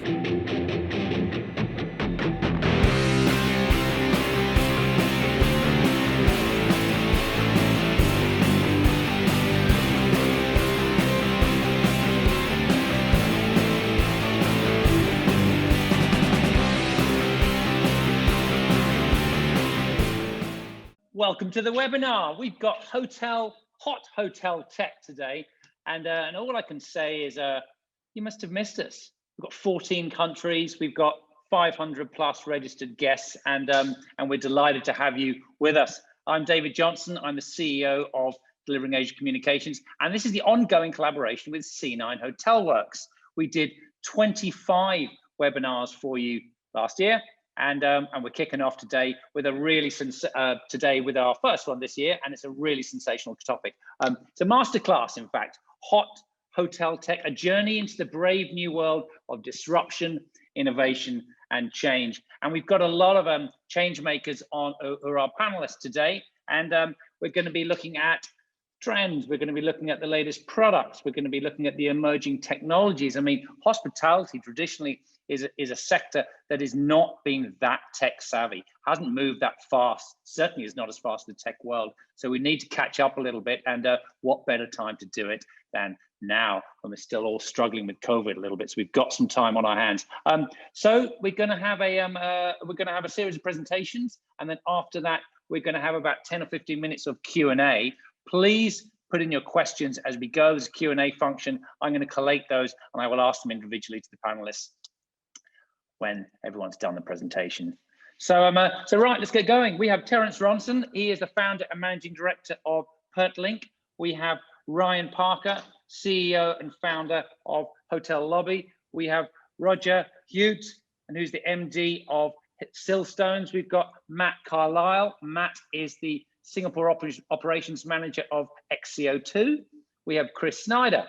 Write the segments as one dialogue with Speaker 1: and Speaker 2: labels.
Speaker 1: Welcome to the webinar. We've got hot hotel tech today, and all I can say is you must have missed us. We've got 14 countries, we've got 500 plus registered guests, and we're delighted to have you with us. I'm David Johnson. I'm the CEO of Delivering Asia Communications, and this is the ongoing collaboration with C9 Hotelworks. We did 25 webinars for you last year. And we're kicking off today with with our first one this year, and it's a really sensational topic. It's a masterclass, in fact, hot hotel tech, a journey into the brave new world of disruption, innovation, and change. And we've got a lot of change makers on who are our panelists today, and we're going to be looking at trends. We're going to be looking at the latest products. We're going to be looking at the emerging technologies. I mean, hospitality traditionally is a sector that is not being that tech savvy, hasn't moved that fast, certainly is not as fast as the tech world. So we need to catch up a little bit, and what better time to do it than now when we're still all struggling with COVID a little bit. So we've got some time on our hands. So we're going to have a series of presentations, and then after that, we're going to have about 10 or 15 minutes of Q&A. Please put in your questions as we go. There's a Q&A function. I'm going to collate those, and I will ask them individually to the panelists when everyone's done the presentation. So right, let's get going. We have Terence Ronson. He is the founder and managing director of PertLink. We have Ryan Parker, CEO and founder of Hotel Lobby. We have Roger Hughes, and who's the MD of Silstones. We've got Matt Carlisle. Matt is the Singapore operations manager of XCO2. We have Chris Snyder,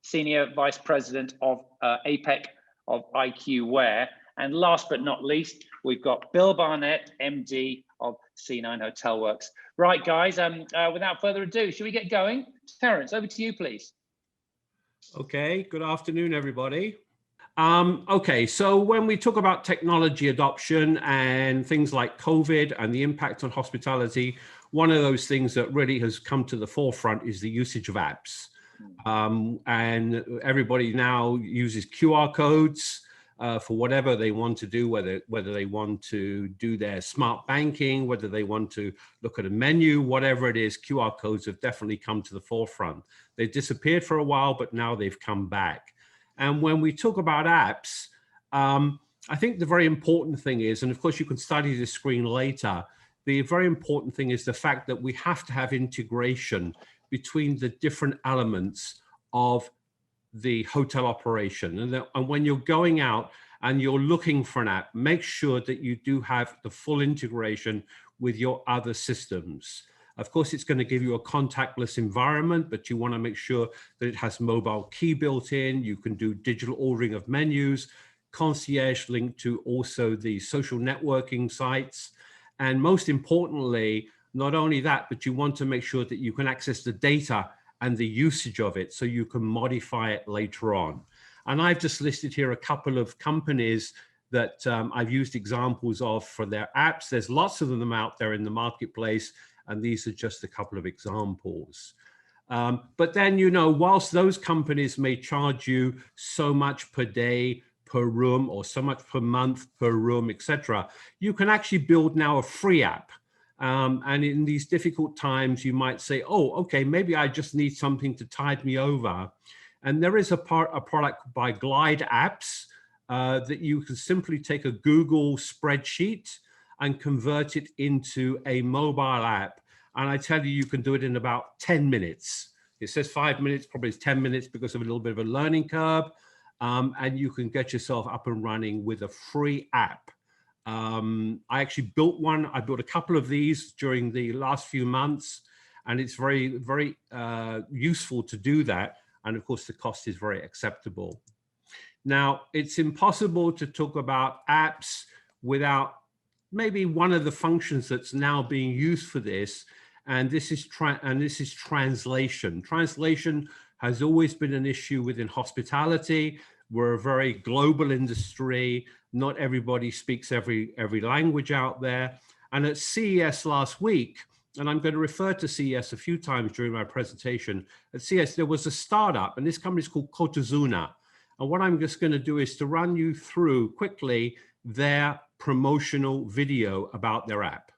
Speaker 1: senior vice president of APEC of IQware. And last but not least, we've got Bill Barnett, MD of C9 Hotelworks. Right, guys, without further ado, should we get going? Terence, over to you, please.
Speaker 2: Okay, good afternoon, everybody. Okay, so when we talk about technology adoption and things like COVID and the impact on hospitality, one of those things that really has come to the forefront is the usage of apps. And everybody now uses QR codes for whatever they want to do, whether they want to do their smart banking, whether they want to look at a menu, whatever it is, QR codes have definitely come to the forefront. They disappeared for a while, but now they've come back. And when we talk about apps, I think the very important thing is, and of course you can study this screen later, the very important thing is the fact that we have to have integration between the different elements of the hotel operation. And when you're going out and you're looking for an app, make sure that you do have the full integration with your other systems. Of course, it's going to give you a contactless environment, but you want to make sure that it has mobile key built in. You can do digital ordering of menus, concierge linked to also the social networking sites. And most importantly, not only that, but you want to make sure that you can access the data and the usage of it so you can modify it later on. And I've just listed here a couple of companies that I've used examples of for their apps. There's lots of them out there in the marketplace, and these are just a couple of examples. But then, you know, whilst those companies may charge you so much per day, per room, or so much per month, per room, etc., you can actually build now a free app. And in these difficult times, you might say, oh, okay, maybe I just need something to tide me over. And there is a product by Glide Apps that you can simply take a Google spreadsheet and convert it into a mobile app. And I tell you, you can do it in about 10 minutes. It says 5 minutes, probably it's 10 minutes because of a little bit of a learning curve. And you can get yourself up and running with a free app. I actually built one. I built a couple of these during the last few months, and it's very, very useful to do that. And of course, the cost is very acceptable. Now, it's impossible to talk about apps without maybe one of the functions that's now being used for this, and this is translation. Translation has always been an issue within hospitality. We're a very global industry. Not everybody speaks every language out there. And at CES last week, and I'm going to refer to CES a few times during my presentation, at CES there was a startup, and this company is called Kotozuna. And what I'm just going to do is to run you through quickly their promotional video about their app.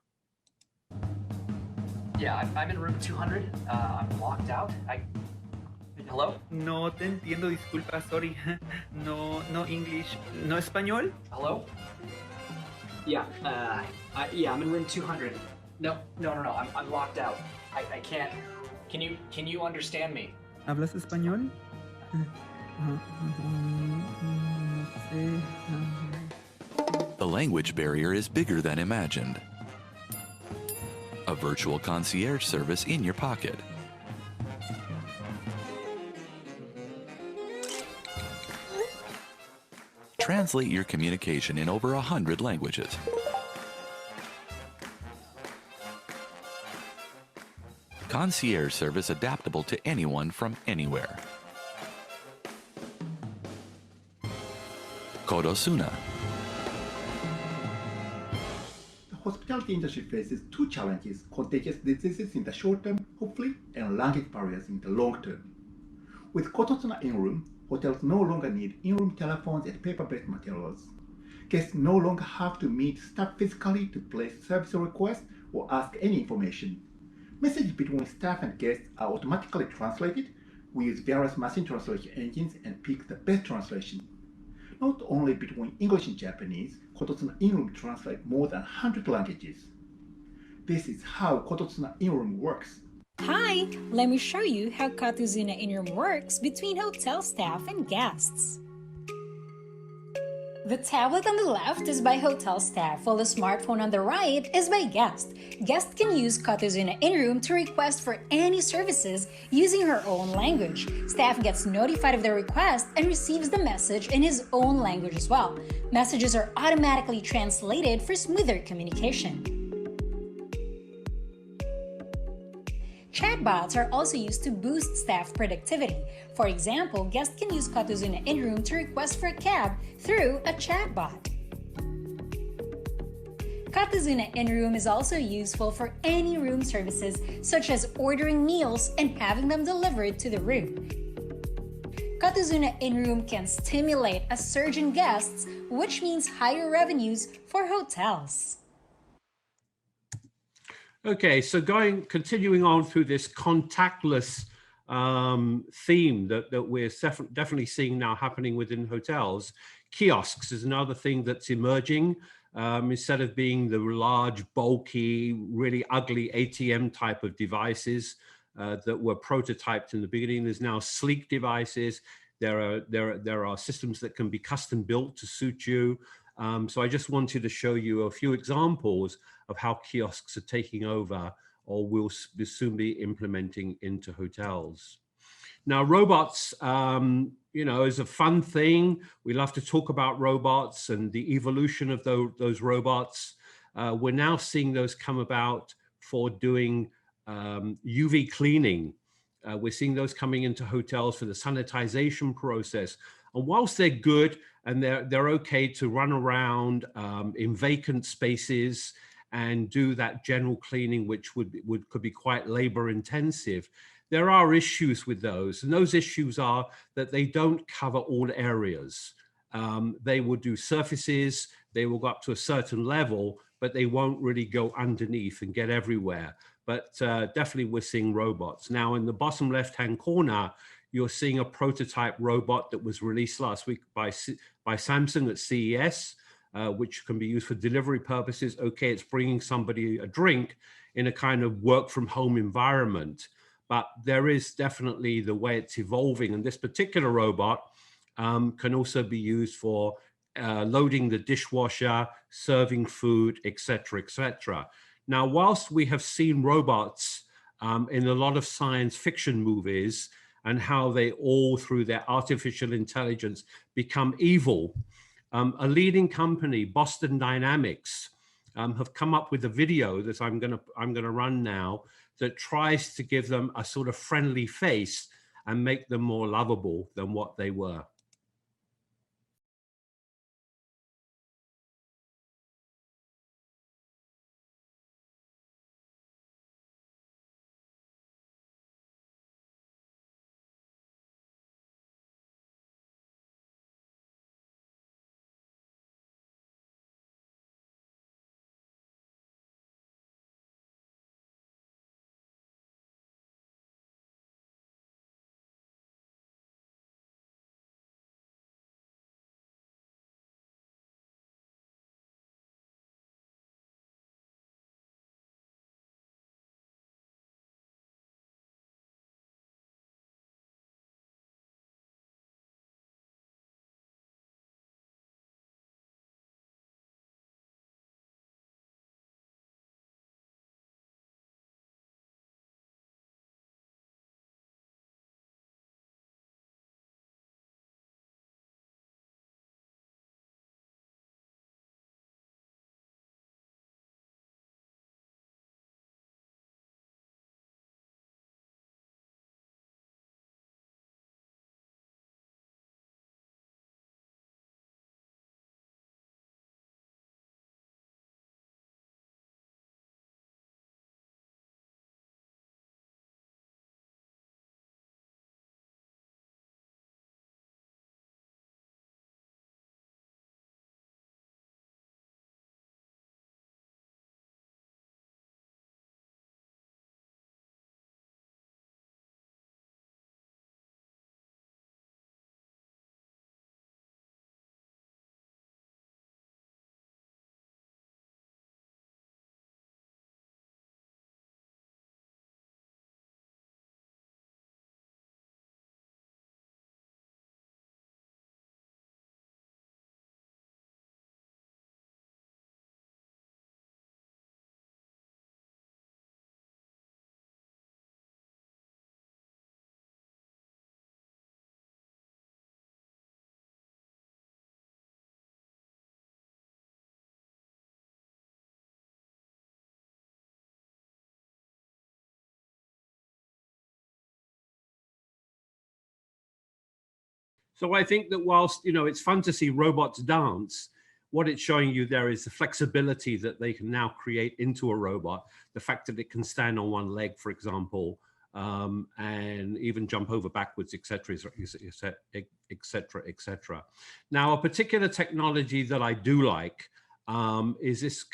Speaker 3: Yeah, I'm in room 200. I'm locked out. Hello?
Speaker 4: No te entiendo, disculpa, sorry. No English, no español.
Speaker 3: Hello? Yeah, yeah, I'm in room 200. No, I'm locked out. I can't. Can you understand me?
Speaker 4: ¿Hablas español? No sé.
Speaker 5: The language barrier is bigger than imagined. A virtual concierge service in your pocket. Translate your communication in over 100 languages. Concierge service adaptable to anyone from anywhere. Kotozuna.
Speaker 6: The hospitality industry faces two challenges: contagious diseases in the short term, hopefully, and language barriers in the long term. With Kotozuna in-room, hotels no longer need in-room telephones and paper-based materials. Guests no longer have to meet staff physically to place service requests or ask any information. Messages between staff and guests are automatically translated. We use various machine translation engines and pick the best translation. Not only between English and Japanese, Kotozuna in-room translates more than 100 languages. This is how Kotozuna in-room works.
Speaker 7: Hi! Let me show you how Kotozuna in-room works between hotel staff and guests. The tablet on the left is by hotel staff, while the smartphone on the right is by guest. Guest can use Kotozuna in-room to request for any services using her own language. Staff gets notified of the request and receives the message in his own language as well. Messages are automatically translated for smoother communication. Chatbots are also used to boost staff productivity. For example, guests can use Kotozuna in-room to request for a cab through a chatbot. Kotozuna in-room is also useful for any room services, such as ordering meals and having them delivered to the room. Kotozuna in-room can stimulate a surge in guests, which means higher revenues for hotels.
Speaker 2: Okay, so continuing on through this contactless theme that we're definitely seeing now happening within hotels, kiosks is another thing that's emerging. Instead of being the large, bulky, really ugly ATM type of devices that were prototyped in the beginning, there's now sleek devices. There are systems that can be custom built to suit you. So I just wanted to show you a few examples of how kiosks are taking over or will soon be implementing into hotels. Now, robots, is a fun thing. We love to talk about robots and the evolution of those robots. We're now seeing those come about for doing UV cleaning. We're seeing those coming into hotels for the sanitization process. And whilst they're good and they're okay to run around in vacant spaces and do that general cleaning, which could be quite labor intensive, there are issues with those. And those issues are that they don't cover all areas. They will do surfaces, they will go up to a certain level, but they won't really go underneath and get everywhere. But definitely we're seeing robots. Now in the bottom left-hand corner, you're seeing a prototype robot that was released last week by Samsung at CES, which can be used for delivery purposes. Okay, it's bringing somebody a drink in a kind of work from home environment, but there is definitely the way it's evolving. And this particular robot can also be used for loading the dishwasher, serving food, etc., etc. Now, whilst we have seen robots in a lot of science fiction movies and how they all, through their artificial intelligence, become evil, a leading company, Boston Dynamics, have come up with a video that I'm gonna run now that tries to give them a sort of friendly face and make them more lovable than what they were. So I think that whilst, it's fun to see robots dance, what it's showing you there is the flexibility that they can now create into a robot. The fact that it can stand on one leg, for example, and even jump over backwards, et cetera, et cetera, et cetera. Now, a particular technology that I do like is this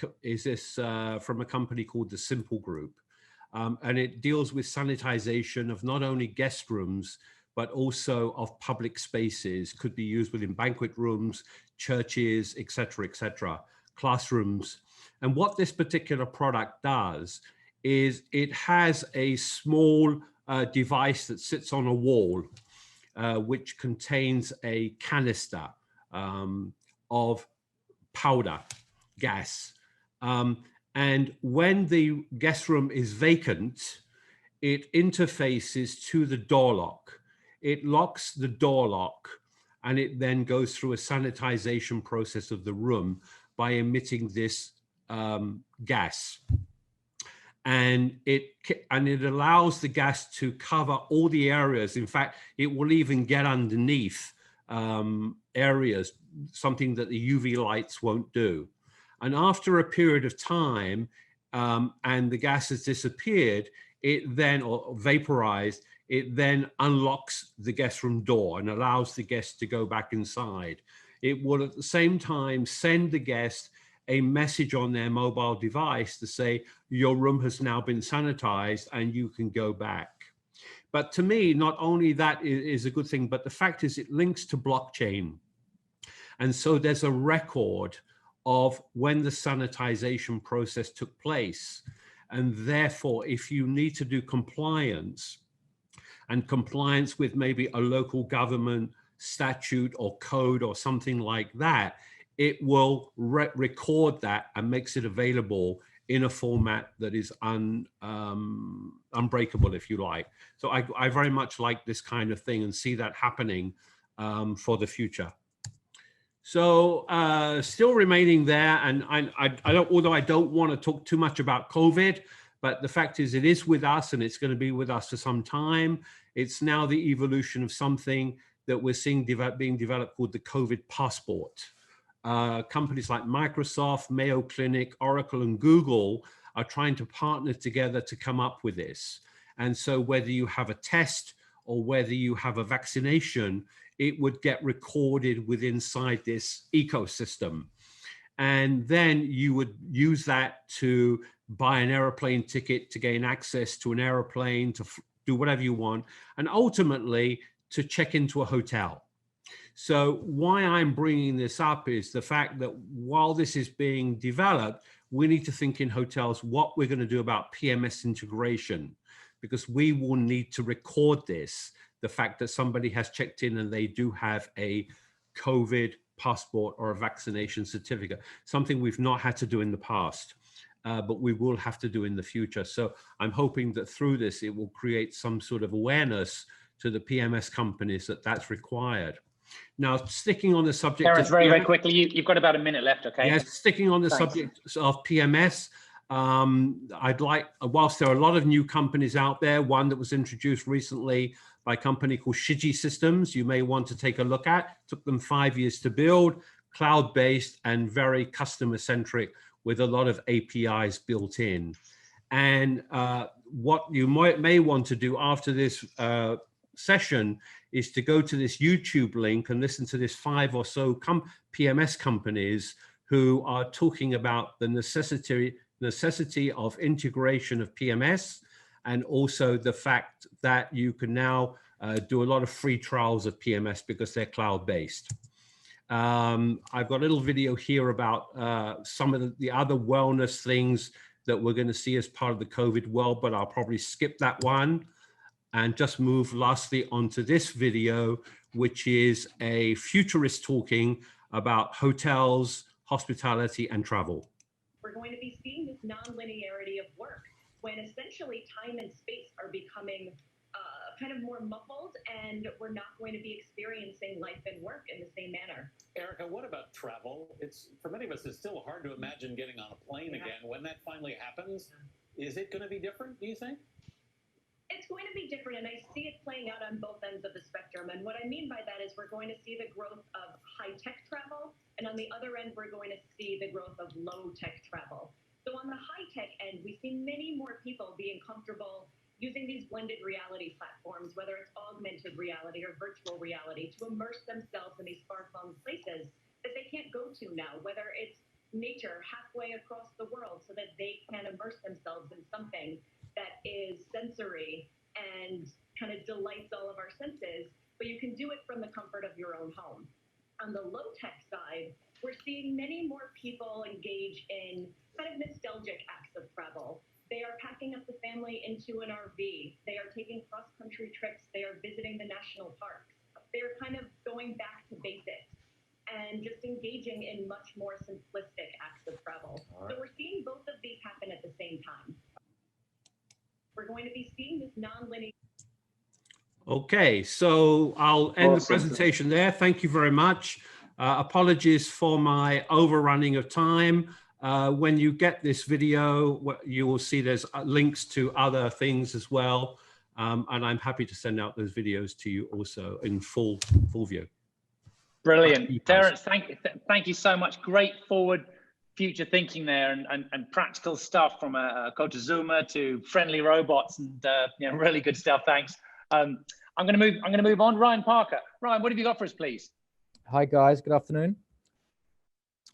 Speaker 2: from a company called the Simple Group. And it deals with sanitization of not only guest rooms, but also of public spaces. Could be used within banquet rooms, churches, et cetera, classrooms. And what this particular product does is it has a small device that sits on a wall, which contains a canister of powder gas. And when the guest room is vacant, it interfaces to the door lock. It locks the door lock, and it then goes through a sanitization process of the room by emitting this gas. And it allows the gas to cover all the areas. In fact, it will even get underneath areas, something that the UV lights won't do. And after a period of time, and the gas has disappeared, it then, or vaporized, it then unlocks the guest room door and allows the guest to go back inside. It will at the same time send the guest a message on their mobile device to say, your room has now been sanitized and you can go back. But to me, not only that is a good thing, but the fact is it links to blockchain. And so there's a record of when the sanitization process took place. And therefore, if you need to do compliance, and compliance with maybe a local government statute or code or something like that, it will record that and makes it available in a format that is unbreakable, if you like. So I very much like this kind of thing and see that happening for the future. So still remaining there, and I don't, although I don't want to talk too much about COVID, but the fact is it is with us and it's going to be with us for some time. It's now the evolution of something that we're seeing being developed called the COVID passport. Companies like Microsoft, Mayo Clinic, Oracle, and Google are trying to partner together to come up with this. And so whether you have a test or whether you have a vaccination, it would get recorded within inside this ecosystem. And then you would use that to buy an airplane ticket, to gain access to an airplane, to do whatever you want, and ultimately to check into a hotel. So why I'm bringing this up is the fact that while this is being developed, we need to think in hotels what we're going to do about PMS integration, because we will need to record this, the fact that somebody has checked in and they do have a COVID passport or a vaccination certificate, something we've not had to do in the past, but we will have to do in the future. So I'm hoping that through this, it will create some sort of awareness to the PMS companies that that's required. Now, sticking on the subject,
Speaker 1: Terence, very quickly, you've got about a minute left, okay?
Speaker 2: Yes, sticking on the subject of PMS, I'd like, whilst there are a lot of new companies out there, one that was introduced recently by a company called Shiji Systems, you may want to take a look at. Took them 5 years to build, cloud-based and very customer-centric with a lot of APIs built in. And what you may want to do after this session is to go to this YouTube link and listen to this 5 or so PMS companies who are talking about the necessity of integration of PMS, and also the fact that you can now do a lot of free trials of PMS because they're cloud-based. I've got a little video here about some of the other wellness things that we're going to see as part of the COVID world, but I'll probably skip that one and just move lastly onto this video, which is a futurist talking about hotels, hospitality, and travel.
Speaker 8: We're going to be seeing this non-linearity of work when essentially time and space are becoming kind of more muffled, and we're not going to be experiencing life and work in the same manner.
Speaker 9: Erica, what about travel? It's, for many of us, it's still hard to imagine getting on a plane again. When that finally happens, is it going to be different, do you think?
Speaker 8: It's going to be different, and I see it playing out on both ends of the spectrum. And what I mean by that is we're going to see the growth of high-tech travel, and on the other end, we're going to see the growth of low-tech travel. So on the high-tech end, we see many more people being comfortable using these blended reality platforms, whether it's augmented reality or virtual reality, to immerse themselves in these far-flung places that they can't go to now, whether it's nature halfway across the world so that they can immerse themselves in something that is sensory and kind of delights all of our senses, but you can do it from the comfort of your own home. On the low-tech side, we're seeing many more people engage in kind of nostalgic acts of travel. They are packing up the family into an RV. They are taking cross-country trips. They are visiting the national parks. They're kind of going back to basics and just engaging in much more simplistic acts of travel. So we're seeing both of these happen at the same time. We're going to be seeing this non-linear.
Speaker 2: Okay, so I'll end the
Speaker 1: Awesome.
Speaker 2: presentation there. Thank you very much. Apologies for my overrunning of time. When you get this video, you will see there's links to other things as well. And I'm happy to send out those videos to you also in full view.
Speaker 1: Brilliant. Terence, thank you so much. Great forward future thinking there, and practical stuff from Kotozuma to friendly robots, and you know, really good stuff. Thanks. I'm going to move on. Ryan Parker. Ryan, what have you got for us, please?
Speaker 10: Hi guys. Good afternoon.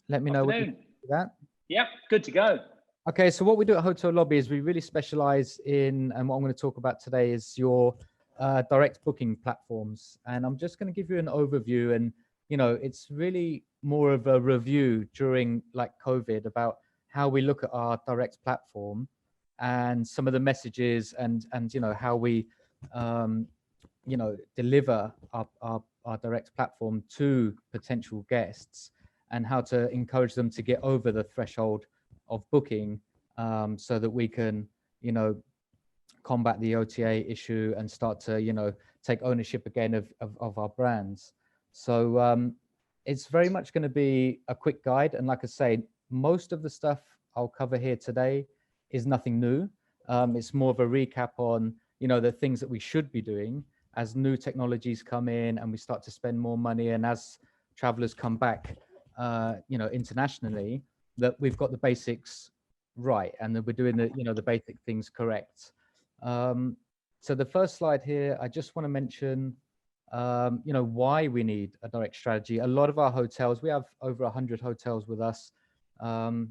Speaker 10: Let me know what you think of that.
Speaker 1: Yep. Good to go.
Speaker 10: Okay. So what we do at Hotel Lobby is we really specialize in, and what I'm going to talk about today is your direct booking platforms. And I'm just going to give you an overview, and you know, it's really more of a review during like COVID about how we look at our direct platform and some of the messages and you know, how we you know, deliver our direct platform to potential guests, and how to encourage them to get over the threshold of booking, so that we can, you know, combat the OTA issue and start to, you know, take ownership again of our brands. So it's very much going to be a quick guide. And like I say, most of the stuff I'll cover here today is nothing new. It's more of a recap on, you know, the things that we should be doing as new technologies come in and we start to spend more money, and as travelers come back, you know, internationally, that we've got the basics right and that we're doing the, you know, the basic things correct. So the first slide here, I just want to mention, you know, why we need a direct strategy. A lot of our hotels, we have over 100 hotels with us.
Speaker 1: Ryan,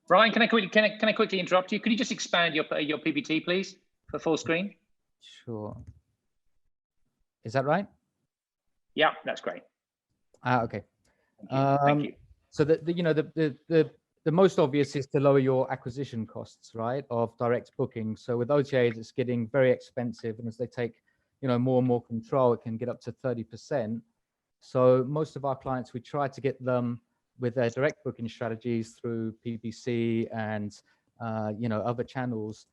Speaker 1: can I quickly interrupt you? Could you just expand your PPT, please, for full screen?
Speaker 10: Sure. Is that right?
Speaker 1: Yeah, that's great.
Speaker 10: Okay.
Speaker 1: Thank you.
Speaker 10: So you know, the most obvious is to lower your acquisition costs, right, of direct booking. So with OTAs, it's getting very expensive, and as they take, you know, more and more control, it can get up to 30%. So most of our clients, we try to get them with their direct booking strategies through PPC and you know, other channels,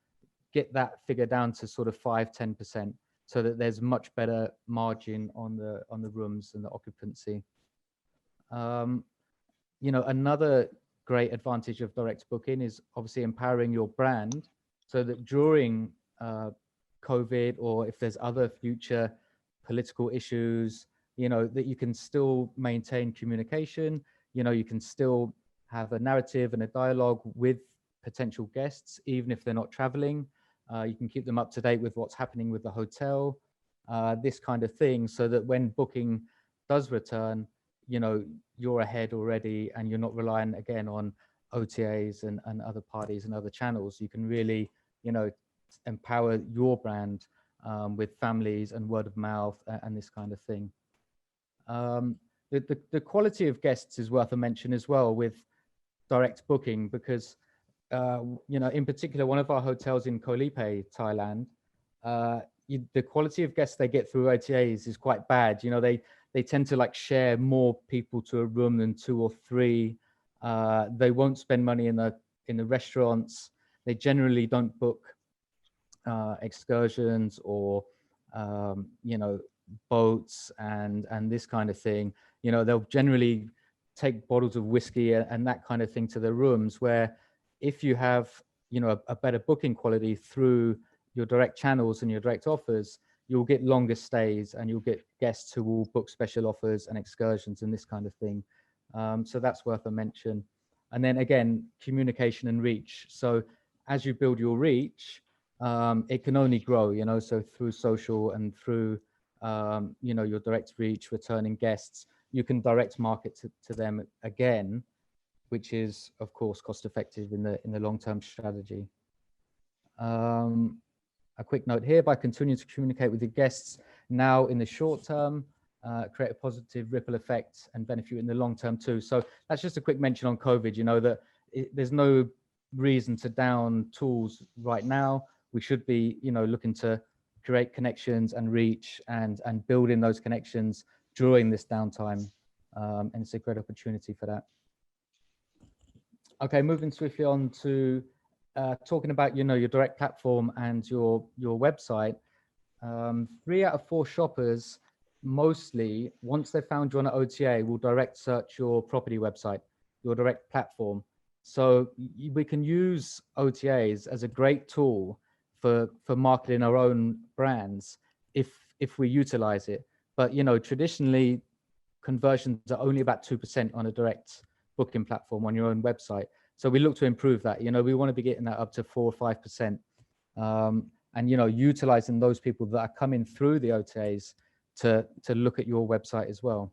Speaker 10: get that figure down to sort of 5-10%, so that there's much better margin on the rooms and the occupancy. You know, another great advantage of direct booking is obviously empowering your brand, so that during COVID, or if there's other future political issues, you know, that you can still maintain communication. You know, you can still have a narrative and a dialogue with potential guests, even if they're not traveling. You can keep them up to date with what's happening with the hotel, this kind of thing, so that when booking does return, you know, you're ahead already and you're not relying again on OTAs and other parties and other channels. You can really, you know, empower your brand with families and word of mouth and this kind of thing. The quality of guests is worth a mention as well with direct booking, because you know, in particular, one of our hotels in Koh Lipe, Thailand, the quality of guests they get through OTAs is quite bad. You know, they tend to like share more people to a room than 2 or 3. They won't spend money in the restaurants. They generally don't book excursions or you know, boats and this kind of thing. You know, they'll generally take bottles of whiskey and that kind of thing to their rooms, where if you have, you know, a better booking quality through your direct channels and your direct offers, you'll get longer stays and you'll get guests who will book special offers and excursions and this kind of thing. So that's worth a mention. And then again, communication and reach. So as you build your reach, it can only grow, you know, so through social and through, you know, your direct reach, returning guests, you can direct market to them again, which is of course cost effective in the long-term strategy. A quick note here: by continuing to communicate with your guests now in the short term, create a positive ripple effect and benefit you in the long term too. So that's just a quick mention on COVID. You know that there's no reason to down tools right now. We should be, you know, looking to create connections and reach and building those connections during this downtime, and it's a great opportunity for that. Okay, moving swiftly on to talking about, you know, your direct platform and your website. 3 out of 4 shoppers, mostly once they've found you on an OTA, will direct search your property website, your direct platform. So we can use OTAs as a great tool for marketing our own brands if we utilize it. But, you know, traditionally conversions are only about 2% on a direct booking platform on your own website. So we look to improve that. You know, we want to be getting that up to 4 or 5%. And, you know, utilizing those people that are coming through the OTAs to look at your website as well.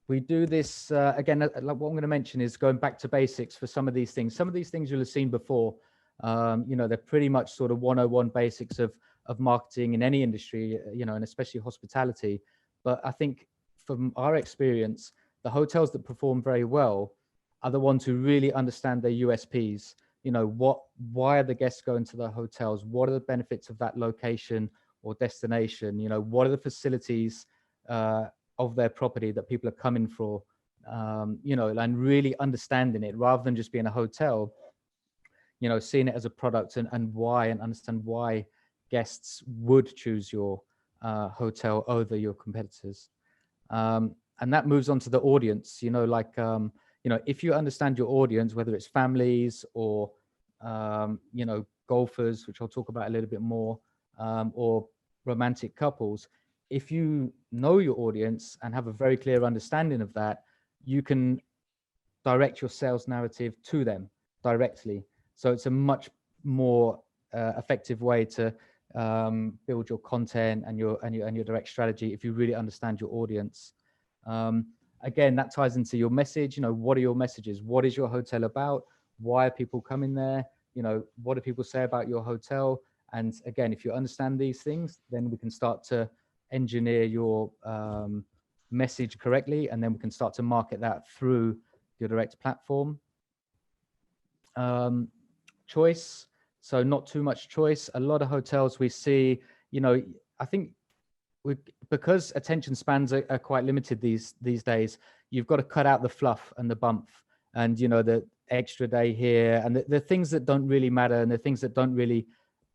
Speaker 10: We do this, again, like what I'm going to mention is going back to basics for some of these things. Some of these things you'll have seen before. You know, they're pretty much sort of 101 basics of marketing in any industry, you know, and especially hospitality. But I think from our experience, the hotels that perform very well are the ones who really understand their USPs. You know, why are the guests going to the hotels? What are the benefits of that location or destination? You know, what are the facilities of their property that people are coming for? You know, and really understanding it rather than just being a hotel, you know, seeing it as a product and why, and understand why guests would choose your hotel over your competitors. And that moves on to the audience, you know, like, you know, if you understand your audience, whether it's families or, you know, golfers, which I'll talk about a little bit more, or romantic couples, if you know your audience and have a very clear understanding of that, you can direct your sales narrative to them directly. So it's a much more effective way to build your content and your direct strategy if you really understand your audience. Again, that ties into your message. You know, what are your messages? What is your hotel about? Why are people coming there? You know, what do people say about your hotel? And again, if you understand these things, then we can start to engineer your message correctly, and then we can start to market that through your direct platform. Choice. So not too much choice. A lot of hotels we see, you know, I think because attention spans are quite limited these days, you've got to cut out the fluff and the bump and, you know, the extra day here and the things that don't really matter and the things that don't really,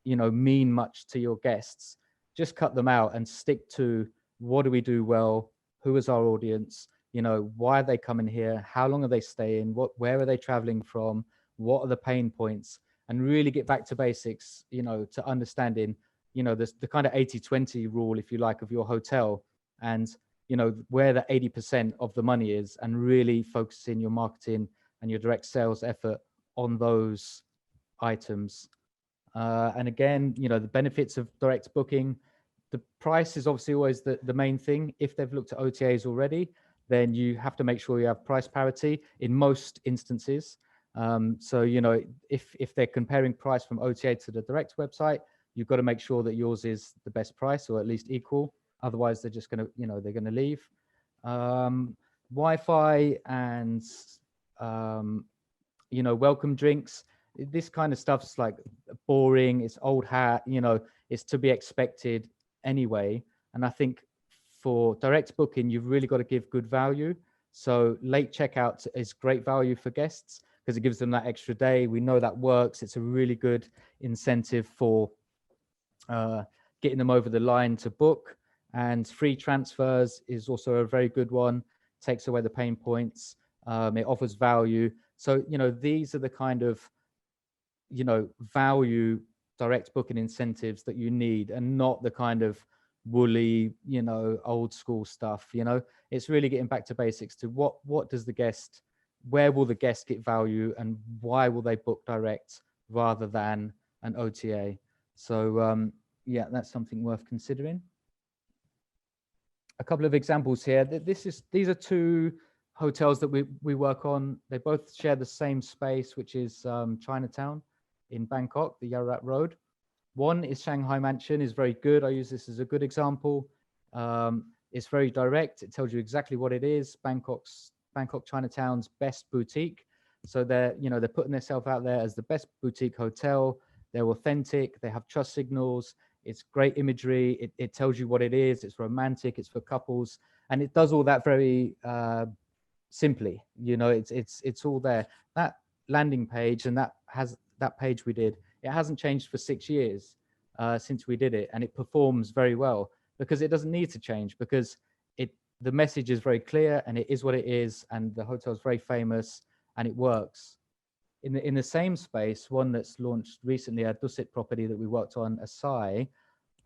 Speaker 10: you know, mean much to your guests. Just cut them out and stick to what do we do well? Who is our audience? You know, why are they coming here? How long are they staying? Where are they traveling from? What are the pain points? And really get back to basics, you know, to understanding, you know, the kind of 80-20 rule, if you like, of your hotel, and, you know, where the 80% of the money is, and really focusing your marketing and your direct sales effort on those items. And again, you know, the benefits of direct booking, the price is obviously always the main thing. If they've looked at OTAs already, then you have to make sure you have price parity in most instances. So, you know, if they're comparing price from OTA to the direct website, you've got to make sure that yours is the best price or at least equal. Otherwise, they're just going to, you know, they're going to leave. Wi-Fi and, you know, welcome drinks. This kind of stuff's like boring. It's old hat, you know, it's to be expected anyway. And I think for direct booking, you've really got to give good value. So late checkout is great value for guests because it gives them that extra day. We know that works. It's a really good incentive for getting them over the line to book. And free transfers is also a very good one. Takes away the pain points. It offers value. So, you know, these are the kind of, you know, value direct booking incentives that you need, and not the kind of woolly, old school stuff. It's really getting back to basics to what does the guest, where will the guest get value, and why will they book direct rather than an OTA. So yeah, that's something worth considering. A couple of examples here. These are two hotels that we work on. They both share the same space, which is Chinatown in Bangkok, the Yaowarat Road. One is Shanghai Mansion, is very good. I use this as a good example. It's very direct. It tells you exactly what it is. Bangkok Chinatown's best boutique. So they're putting themselves out there as the best boutique hotel. They're authentic. They have trust signals. It's great imagery. It tells you what it is. It's romantic. It's for couples, and it does all that very simply. It's all there. That landing page and that page we did, it hasn't changed for 6 years since we did it, and it performs very well because it doesn't need to change, because the message is very clear and it is what it is, and the hotel is very famous and it works. In the same space, one that's launched recently, a Dusit property that we worked on, Asai,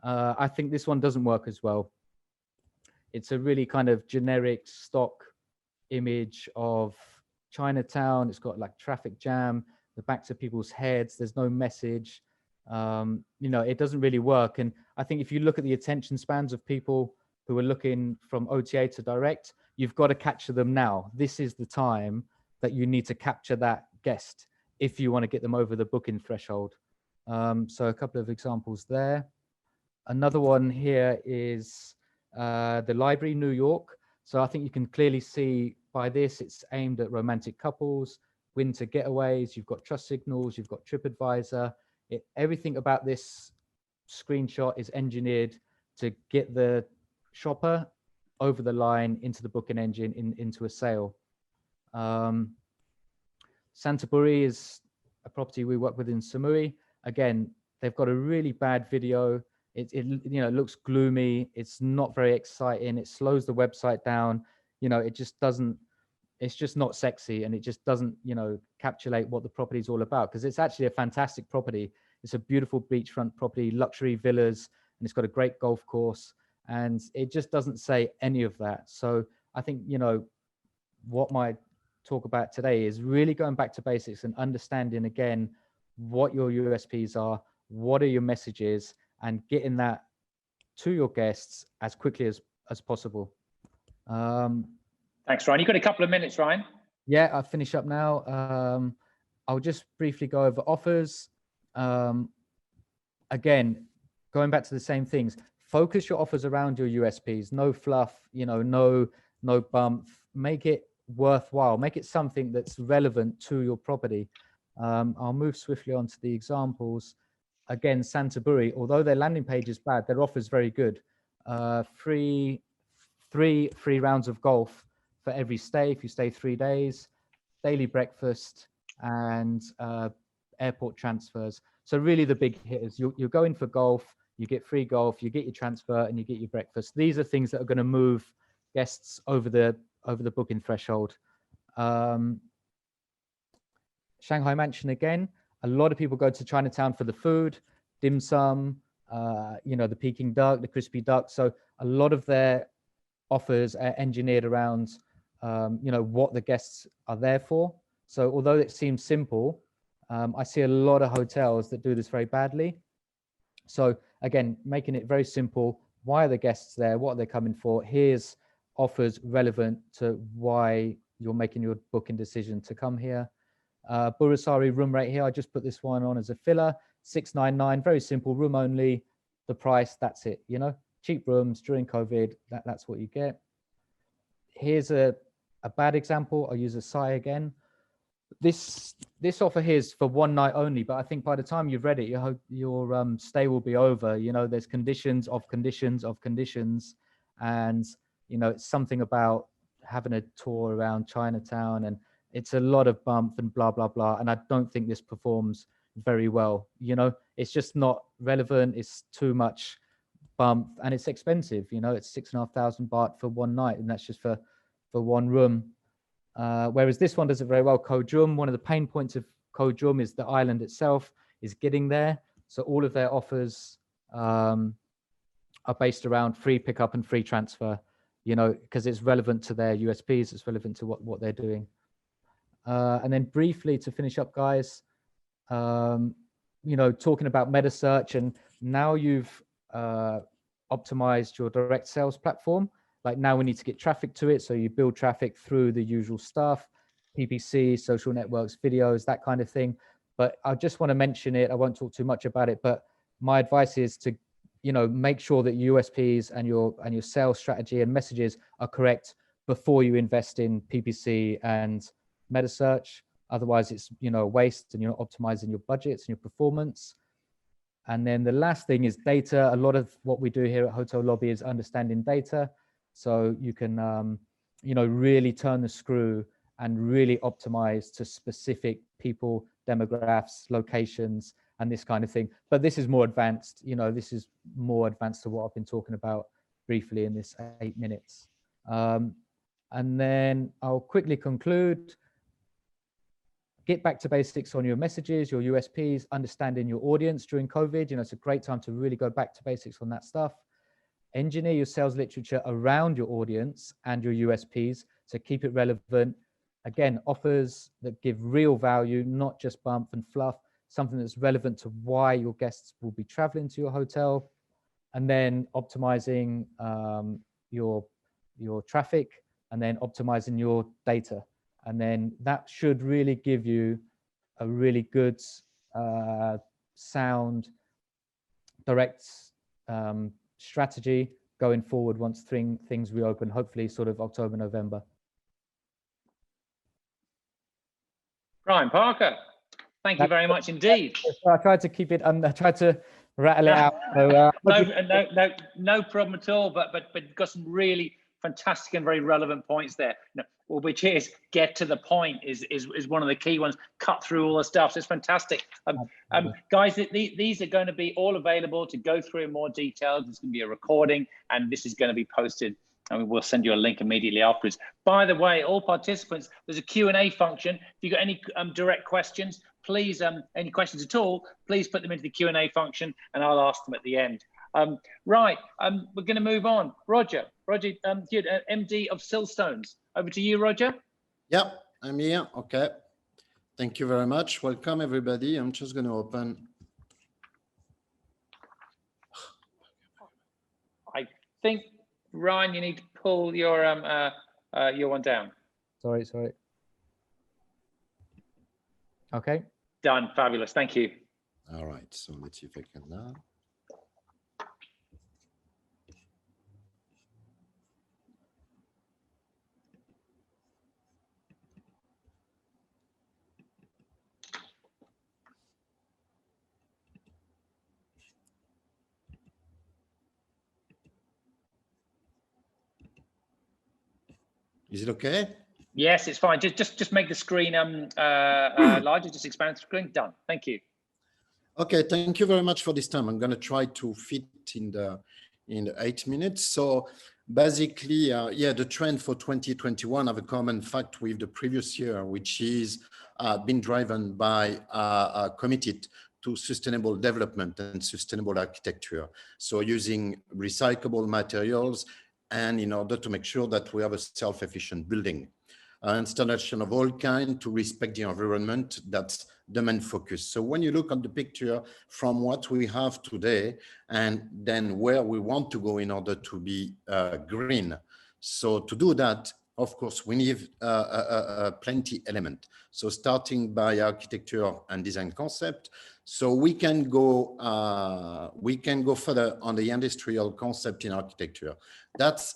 Speaker 10: I think this one doesn't work as well. It's a really kind of generic stock image of Chinatown. It's got like traffic jam, the backs of people's heads. There's no message. It doesn't really work. And I think if you look at the attention spans of people who are looking from OTA to direct, you've got to capture them now. This is the time that you need to capture that guest if you want to get them over the booking threshold. So a couple of examples there. Another one here is the Library, New York. So I think you can clearly see by this, it's aimed at romantic couples, winter getaways. You've got trust signals, you've got TripAdvisor. Everything about this screenshot is engineered to get the shopper over the line into the booking engine, into a sale. Santapuri is a property we work with in Samui. Again, they've got a really bad video. It looks gloomy. It's not very exciting. It slows the website down. It just doesn't. It's just not sexy, and it just doesn't encapsulate what the property is all about, because it's actually a fantastic property. It's a beautiful beachfront property, luxury villas, and it's got a great golf course, and it just doesn't say any of that. So I think what my talk about today is really going back to basics and understanding again what your USPs are, what are your messages, and getting that to your guests as quickly as possible.
Speaker 1: Thanks, Ryan. You've got a couple of minutes, Ryan.
Speaker 10: Yeah, I'll finish up now. I'll just briefly go over offers. Again, going back to the same things, focus your offers around your USPs. No fluff, no bump. Make it worthwhile. Make it something that's relevant to your property. I'll move swiftly on to the examples. Again, Santapuri, although their landing page is bad, their offer is very good. Three free rounds of golf for every stay if you stay 3 days, daily breakfast, and airport transfers. So really the big hitters. You're going for golf, you get free golf, you get your transfer, and you get your breakfast. These are things that are going to move guests over the booking threshold. Shanghai Mansion again. A lot of people go to Chinatown for the food, dim sum, the Peking duck, the crispy duck. So a lot of their offers are engineered around, what the guests are there for. So although it seems simple, I see a lot of hotels that do this very badly. So again, making it very simple. Why are the guests there? What are they coming for? Here's offers relevant to why you're making your booking decision to come here. Burasari room rate here. I just put this one on as a filler. 699, very simple, room only. The price, that's it. Cheap rooms during COVID. That's what you get. Here's a bad example. I'll use Asai again. This offer here is for 1 night only, but I think by the time you've read it, your stay will be over. There's conditions of conditions of conditions, and it's something about having a tour around Chinatown, and it's a lot of bump and blah blah blah. And I don't think this performs very well. It's just not relevant. It's too much bump, and it's expensive. It's 6,500 baht for 1 night, and that's just for 1 room. Whereas this one does it very well. Koh Jum, one of the pain points of Koh Jum is the island itself is getting there. So all of their offers are based around free pickup and free transfer, you know, because it's relevant to their USPs, it's relevant to what they're doing. And then briefly to finish up, guys, you know, talking about meta search, and now you've optimized your direct sales platform. Like now we need to get traffic to it. So you build traffic through the usual stuff, PPC, social networks, videos, that kind of thing. But I just want to mention it. I won't talk too much about it, but my advice is to, you know, make sure that USPs and your sales strategy and messages are correct before you invest in PPC and meta search. Otherwise it's, you know, a waste, and you're not optimizing your budgets and your performance. And then the last thing is data. A lot of what we do here at Hotel Lobby is understanding data. So you can, you know, really turn the screw and really optimize to specific people, demographics, locations, and this kind of thing. But this is more advanced, you know, this is more advanced to what I've been talking about briefly in this 8 minutes. And then I'll quickly conclude. Get back to basics on your messages, your USPs, understanding your audience during COVID. You know, it's a great time to really go back to basics on that stuff. Engineer your sales literature around your audience and your USPs to keep it relevant. Again, offers that give real value, not just bump and fluff, something that's relevant to why your guests will be traveling to your hotel. And then optimizing your traffic, and then optimizing your data. And then that should really give you a really good, sound, direct strategy going forward once things reopen, hopefully sort of October, November.
Speaker 1: Brian Parker, thank you very much indeed.
Speaker 10: I tried to keep it, I tried to rattle it out. So,
Speaker 1: no problem at all, but got some really fantastic and very relevant points there. You know, which is get to the point is one of the key ones. Cut through all the stuff. So it's fantastic. Guys, these are going to be all available to go through in more detail. There's going to be a recording, and this is going to be posted, and we'll send you a link immediately afterwards. By the way, all participants, there's a Q&A function. If you've got any direct questions, please, any questions at all, please put them into the Q&A function, and I'll ask them at the end. Right, we're going to move on. Roger, MD of Silstones. Over to you, Roger.
Speaker 11: Yeah, I'm here. Okay. Thank you very much. Welcome, everybody. I'm just going to open.
Speaker 1: I think, Ryan, you need to pull your one down.
Speaker 10: Sorry. Okay.
Speaker 1: Done. Fabulous. Thank you.
Speaker 11: All right. So let's see if I can now. Is it okay?
Speaker 1: Yes, it's fine. Just make the screen larger. Just expand the screen. Done. Thank you.
Speaker 11: Okay, thank you very much for this time. I'm going to try to fit in the 8 minutes. So basically, yeah, the trend for 2021 have a common fact with the previous year, which is been driven by committed to sustainable development and sustainable architecture. So using recyclable materials, and in order to make sure that we have a self-efficient building. Installation of all kinds to respect the environment, that's the main focus. So when you look at the picture from what we have today and then where we want to go in order to be green. So to do that, of course, we need plenty element. So starting by architecture and design concept. So we can go further on the industrial concept in architecture.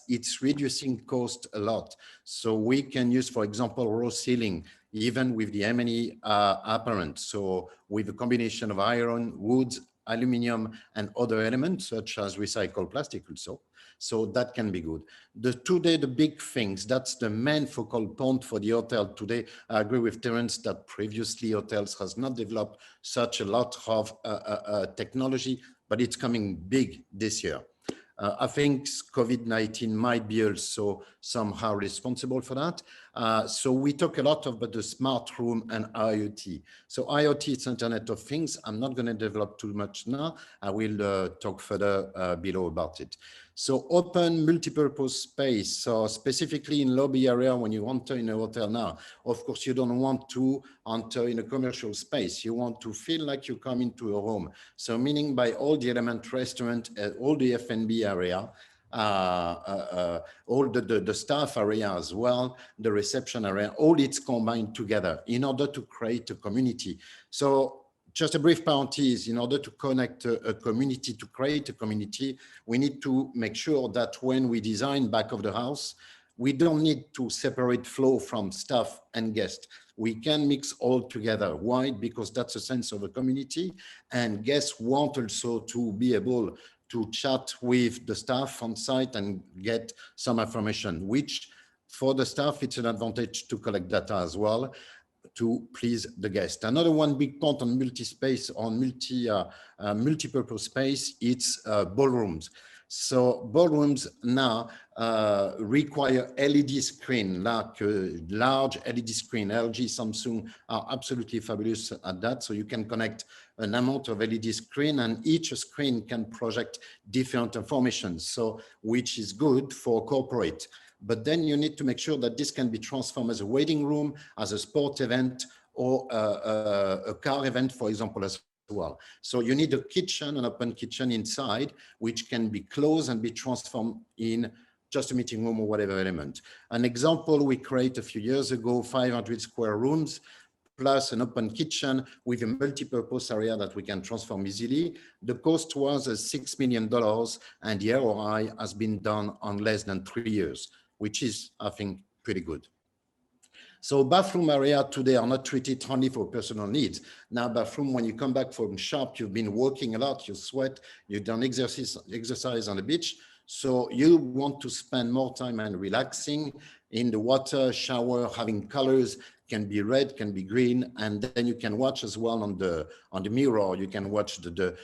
Speaker 11: It's reducing cost a lot. So we can use, for example, raw ceiling, even with the M&E apparent. So with a combination of iron, wood, aluminum, and other elements such as recycled plastic also. So that can be good. Today, the big things, that's the main focal point for the hotel today. I agree with Terence that previously hotels has not developed such a lot of technology, but it's coming big this year. I think COVID-19 might be also somehow responsible for that. So we talk a lot about the smart room and IoT. So IoT, it's Internet of Things. I'm not going to develop too much now. I will talk further below about it. So open multipurpose space. So specifically in lobby area, when you enter in a hotel now, of course, you don't want to enter in a commercial space. You want to feel like you come into a home. So meaning by all the element restaurant, all the F&B area, all the staff area as well, the reception area, all it's combined together in order to create a community. So just a brief parenthesis, in order to connect a community, to create a community, we need to make sure that when we design back of the house, we don't need to separate flow from staff and guest. We can mix all together. Why? Because that's a sense of a community, and guests want also to be able to chat with the staff on site and get some information, which for the staff, it's an advantage to collect data as well to please the guest. Another one big point on multi-space, on multi-purpose space, it's ballrooms. So ballrooms now require LED screen, like large LED screen. LG, Samsung are absolutely fabulous at that. So you can connect an amount of LED screen, and each screen can project different information. So which is good for corporate. But then you need to make sure that this can be transformed as a waiting room, as a sport event, or a car event, for example, as well. So you need a kitchen, an open kitchen inside, which can be closed and be transformed in just a meeting room or whatever element. An example we created a few years ago, 500 square rooms, plus an open kitchen with a multi-purpose area that we can transform easily. The cost was $6 million, and the ROI has been done on less than 3 years, which is, I think, pretty good. So bathroom area today are not treated only for personal needs. Now bathroom, when you come back from shop, you've been working a lot, you sweat, you've done exercise on the beach. So you want to spend more time and relaxing in the water, shower, having colors, can be red, can be green, and then you can watch as well on the mirror. You can watch the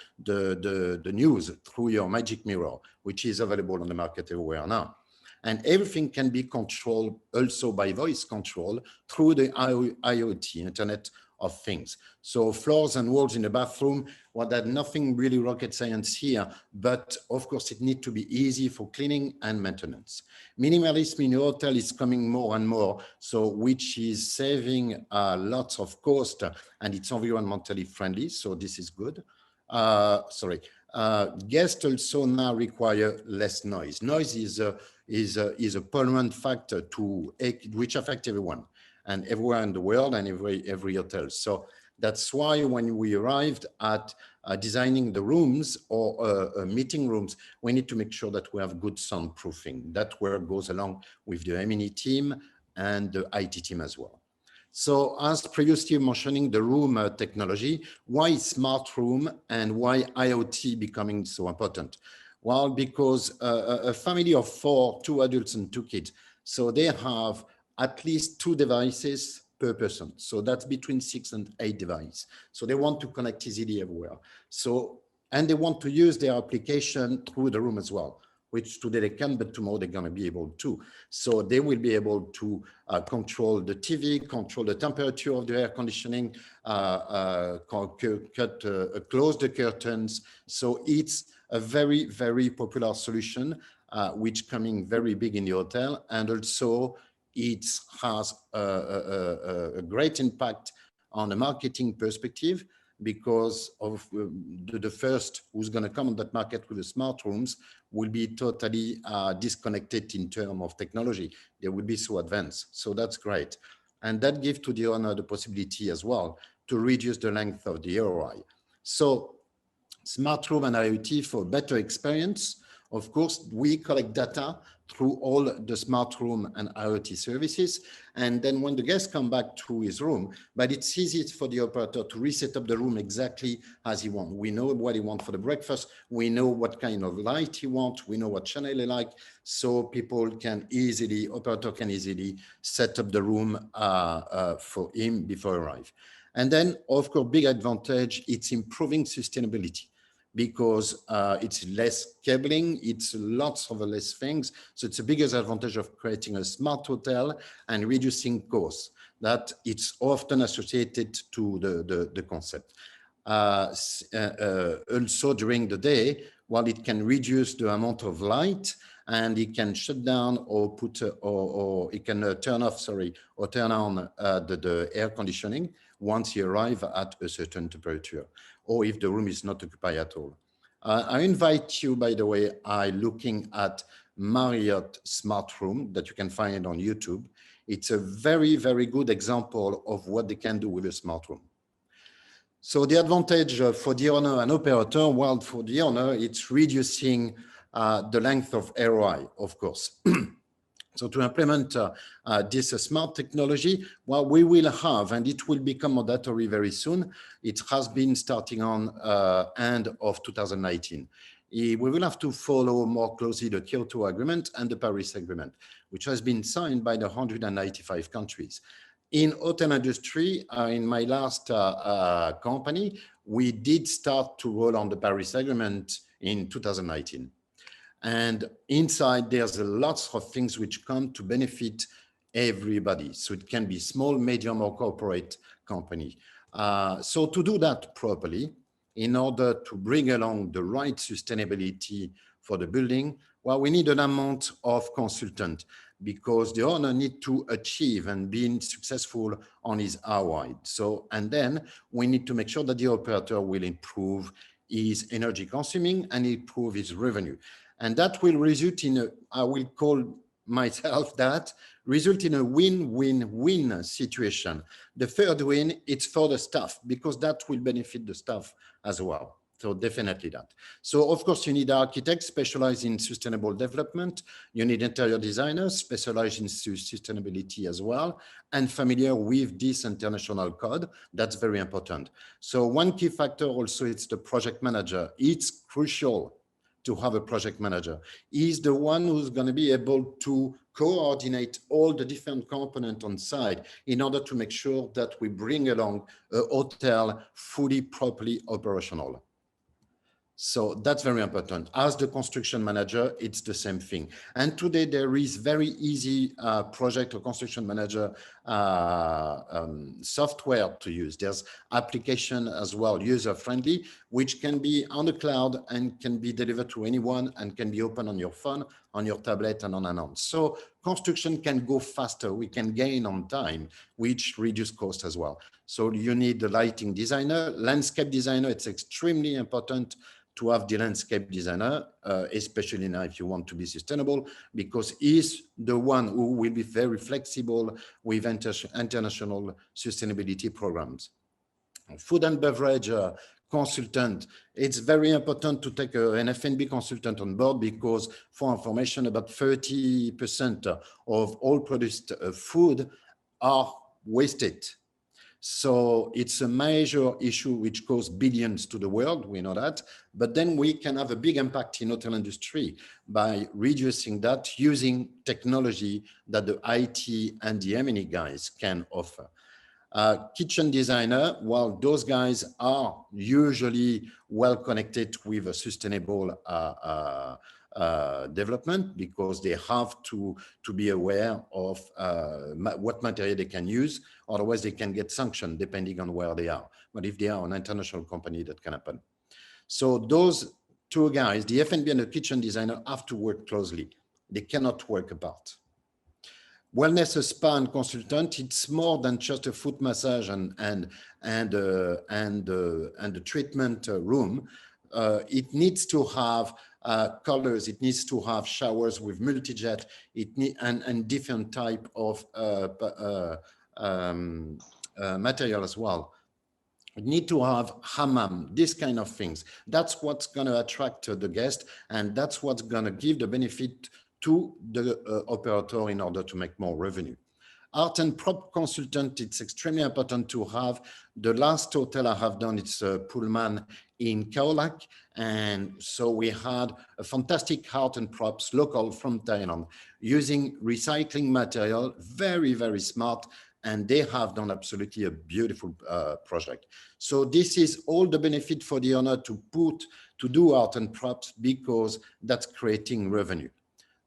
Speaker 11: news through your magic mirror, which is available on the market everywhere now. And everything can be controlled also by voice control through the IoT, Internet of Things. So floors and walls in the bathroom, well, there's nothing really rocket science here, but of course it needs to be easy for cleaning and maintenance. Minimalism in your hotel is coming more and more, so which is saving lots of cost, and it's environmentally friendly, so this is good. Guests also now require less noise. Noise is a pollutant factor which affects everyone and everywhere in the world and every hotel. So that's why when we arrived at designing the rooms or meeting rooms, we need to make sure that we have good soundproofing. That work goes along with the M&E team and the IT team as well. So as previously mentioning the room technology, why smart room and why IoT becoming so important? Well, because a family of 4, 2 adults and 2 kids, so they have at least 2 devices per person. So that's between 6 and 8 devices. So they want to connect easily everywhere. So, and they want to use their application through the room as well, which today they can, but tomorrow they're going to be able to. So they will be able to control the TV, control the temperature of the air conditioning, close the curtains. So it's a very, very popular solution, which coming very big in the hotel. And also it has a great impact on the marketing perspective, because of the first who's going to come on that market with the smart rooms will be totally disconnected in terms of technology. They will be so advanced. So that's great. And that gives to the owner the possibility as well to reduce the length of the ROI. So smart room and IoT for better experience. Of course, we collect data through all the smart room and IoT services. And then when the guests come back to his room, but it's easy for the operator to reset up the room exactly as he wants. We know what he wants for the breakfast. We know what kind of light he wants. We know what channel he like. So people can easily, operator can easily set up the room for him before he arrives. And then, of course, big advantage, it's improving sustainability. because it's less cabling, it's lots of less things. So it's the biggest advantage of creating a smart hotel and reducing costs. That it's often associated to the concept. Also during the day, while it can reduce the amount of light, and it can shut down or put or it can turn off, sorry, or turn on the air conditioning once you arrive at a certain temperature, or if the room is not occupied at all. I invite you, by the way, looking at Marriott Smart Room that you can find on YouTube. It's a very, very good example of what they can do with a smart room. So the advantage for the owner and operator, well, for the owner, it's reducing the length of ROI, of course. So to implement this smart technology, well, we will have, and it will become mandatory very soon. It has been starting on end of 2019. We will have to follow more closely the Kyoto Agreement and the Paris Agreement, which has been signed by the 195 countries. In hotel industry, in my last company, we did start to roll on the Paris Agreement in 2019. And inside, there's lots of things which come to benefit everybody. So it can be small, medium, or corporate company. So to do that properly, in order to bring along the right sustainability for the building, well, we need an amount of consultant, because the owner needs to achieve and be successful on his ROI. So, and then we need to make sure that the operator will improve his energy consuming and improve his revenue. And that will result in a, I will call myself that, result in a win-win-win situation. The third win, it's for the staff, because that will benefit the staff as well. So definitely that. So of course you need architects specialized in sustainable development. You need interior designers specialized in sustainability as well, and familiar with this international code. That's very important. So one key factor also, it's the project manager. It's crucial to have a project manager. He's the one who's going to be able to coordinate all the different components on site in order to make sure that we bring along a hotel fully, properly operational. So that's very important. As the construction manager, it's the same thing. And today there is very easy project or construction manager software to use. There's application as well, user-friendly, which can be on the cloud and can be delivered to anyone and can be open on your phone, on your tablet, and on and on. So construction can go faster. We can gain on time, which reduce cost as well. So you need the lighting designer, landscape designer. It's extremely important to have the landscape designer, especially now if you want to be sustainable, because he's the one who will be very flexible with international sustainability programs. Food and beverage consultant, it's very important to take an F&B consultant on board, because for information, about 30% of all produced food are wasted. So it's a major issue which costs billions to the world, we know that, but then we can have a big impact in hotel industry by reducing that using technology that the IT and the M&E guys can offer. Kitchen designer, well, those guys are usually well connected with a sustainable development, because they have to be aware of what material they can use. Otherwise, they can get sanctioned depending on where they are. But if they are an international company, that can happen. So those two guys, the F&B and the kitchen designer, have to work closely. They cannot work apart. Wellness spa and consultant, it's more than just a foot massage and a treatment room. It needs to have colors. It needs to have showers with multi-jet. And different type of material as well. You need to have hammam, this kind of things. That's what's going to attract the guest, and that's what's going to give the benefit to the operator in order to make more revenue. Art and prop consultant, it's extremely important to have. The last hotel I have done, it's Pullman in Kaolack. And so we had a fantastic art and props local from Thailand using recycling material, very, very smart, and they have done absolutely a beautiful project. So this is all the benefit for the owner to do art and props, because that's creating revenue.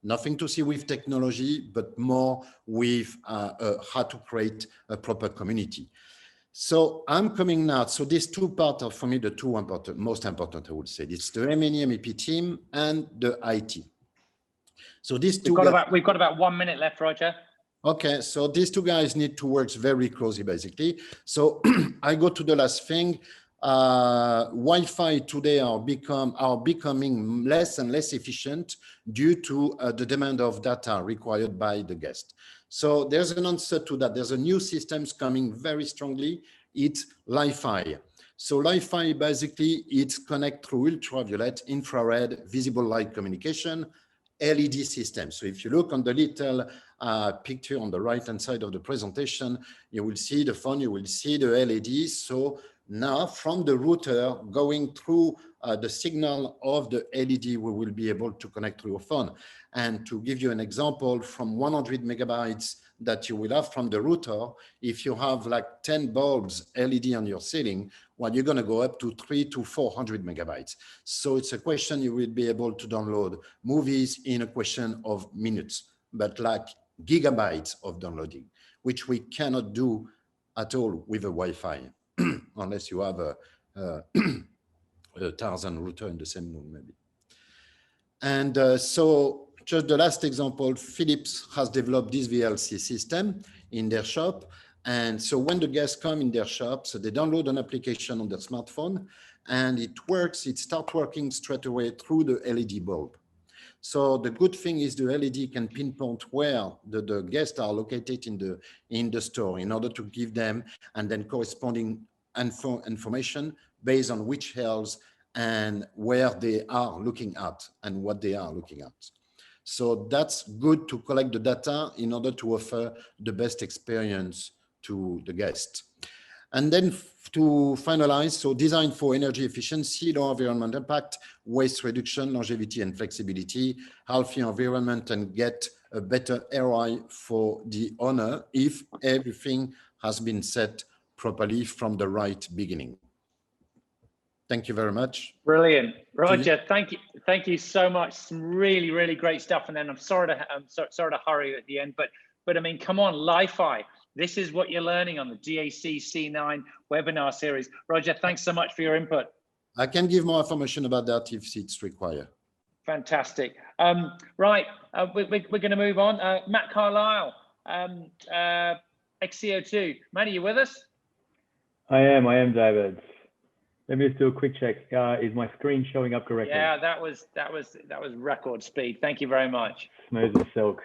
Speaker 11: Nothing to see with technology, but more with how to create a proper community. So I'm coming now. So these two parts are for me the two most important, I would say. It's the M&E MEP team and the IT. So these two
Speaker 1: we've got about 1 minute left, Roger.
Speaker 11: Okay, so these two guys need to work very closely, basically. So I go to the last thing. Wi-Fi today are becoming less and less efficient due to the demand of data required by the guest. So there's an answer to that. There's a new systems coming very strongly. It's Li-Fi. So Li-Fi basically it's connect through ultraviolet, infrared, visible light communication, LED system. So if you look on the little picture on the right-hand side of the presentation, you will see the phone, you will see the LEDs. So now from the router going through the signal of the LED, we will be able to connect to your phone. And to give you an example, from 100 megabytes that you will have from the router, if you have like 10 bulbs LED on your ceiling, well, you're going to go up to 300 to 400 megabytes. So it's a question you will be able to download movies in a question of minutes, but like gigabytes of downloading, which we cannot do at all with a Wi-Fi, unless you have a Tarzan router in the same room, maybe. And so just the last example, Philips has developed this VLC system in their shop. And so when the guests come in their shop, so they download an application on their smartphone and it starts working straight away through the LED bulb. So the good thing is the LED can pinpoint where the guests are located in the store in order to give them and then corresponding information based on which aisles and where they are looking at and what they are looking at. So that's good to collect the data in order to offer the best experience to the guest. And then to finalize, so design for energy efficiency, low environmental impact, waste reduction, longevity and flexibility, healthy environment, and get a better ROI for the owner if everything has been set properly from the right beginning. Thank you very much.
Speaker 1: Brilliant, Roger. Thank you so much. Some really, really great stuff. And then I'm sorry to hurry you at the end, but I mean, come on, Li-Fi. This is what you're learning on the GAC C9 webinar series. Roger, thanks so much for your input.
Speaker 11: I can give more information about that if it's required.
Speaker 1: Fantastic. Right, we're going to move on. Matt Carlisle, XCO2. Matt, are you with us?
Speaker 12: I am, David. Let me just do a quick check. Is my screen showing up correctly?
Speaker 1: Yeah, that was record speed. Thank you very much.
Speaker 12: Smooth as silk.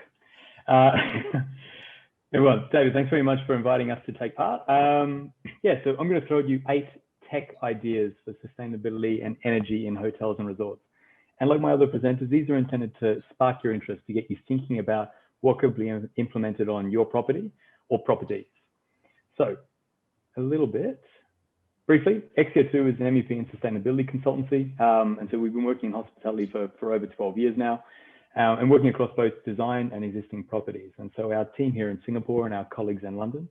Speaker 12: Everyone, David, thanks very much for inviting us to take part. Yeah, so I'm going to throw you 8 tech ideas for sustainability and energy in hotels and resorts. And like my other presenters, these are intended to spark your interest, to get you thinking about what could be implemented on your property or properties. So a little bit. Briefly, XCO2 is an MEP and sustainability consultancy. And so we've been working in hospitality for over 12 years now, and working across both design and existing properties. And so our team here in Singapore and our colleagues in London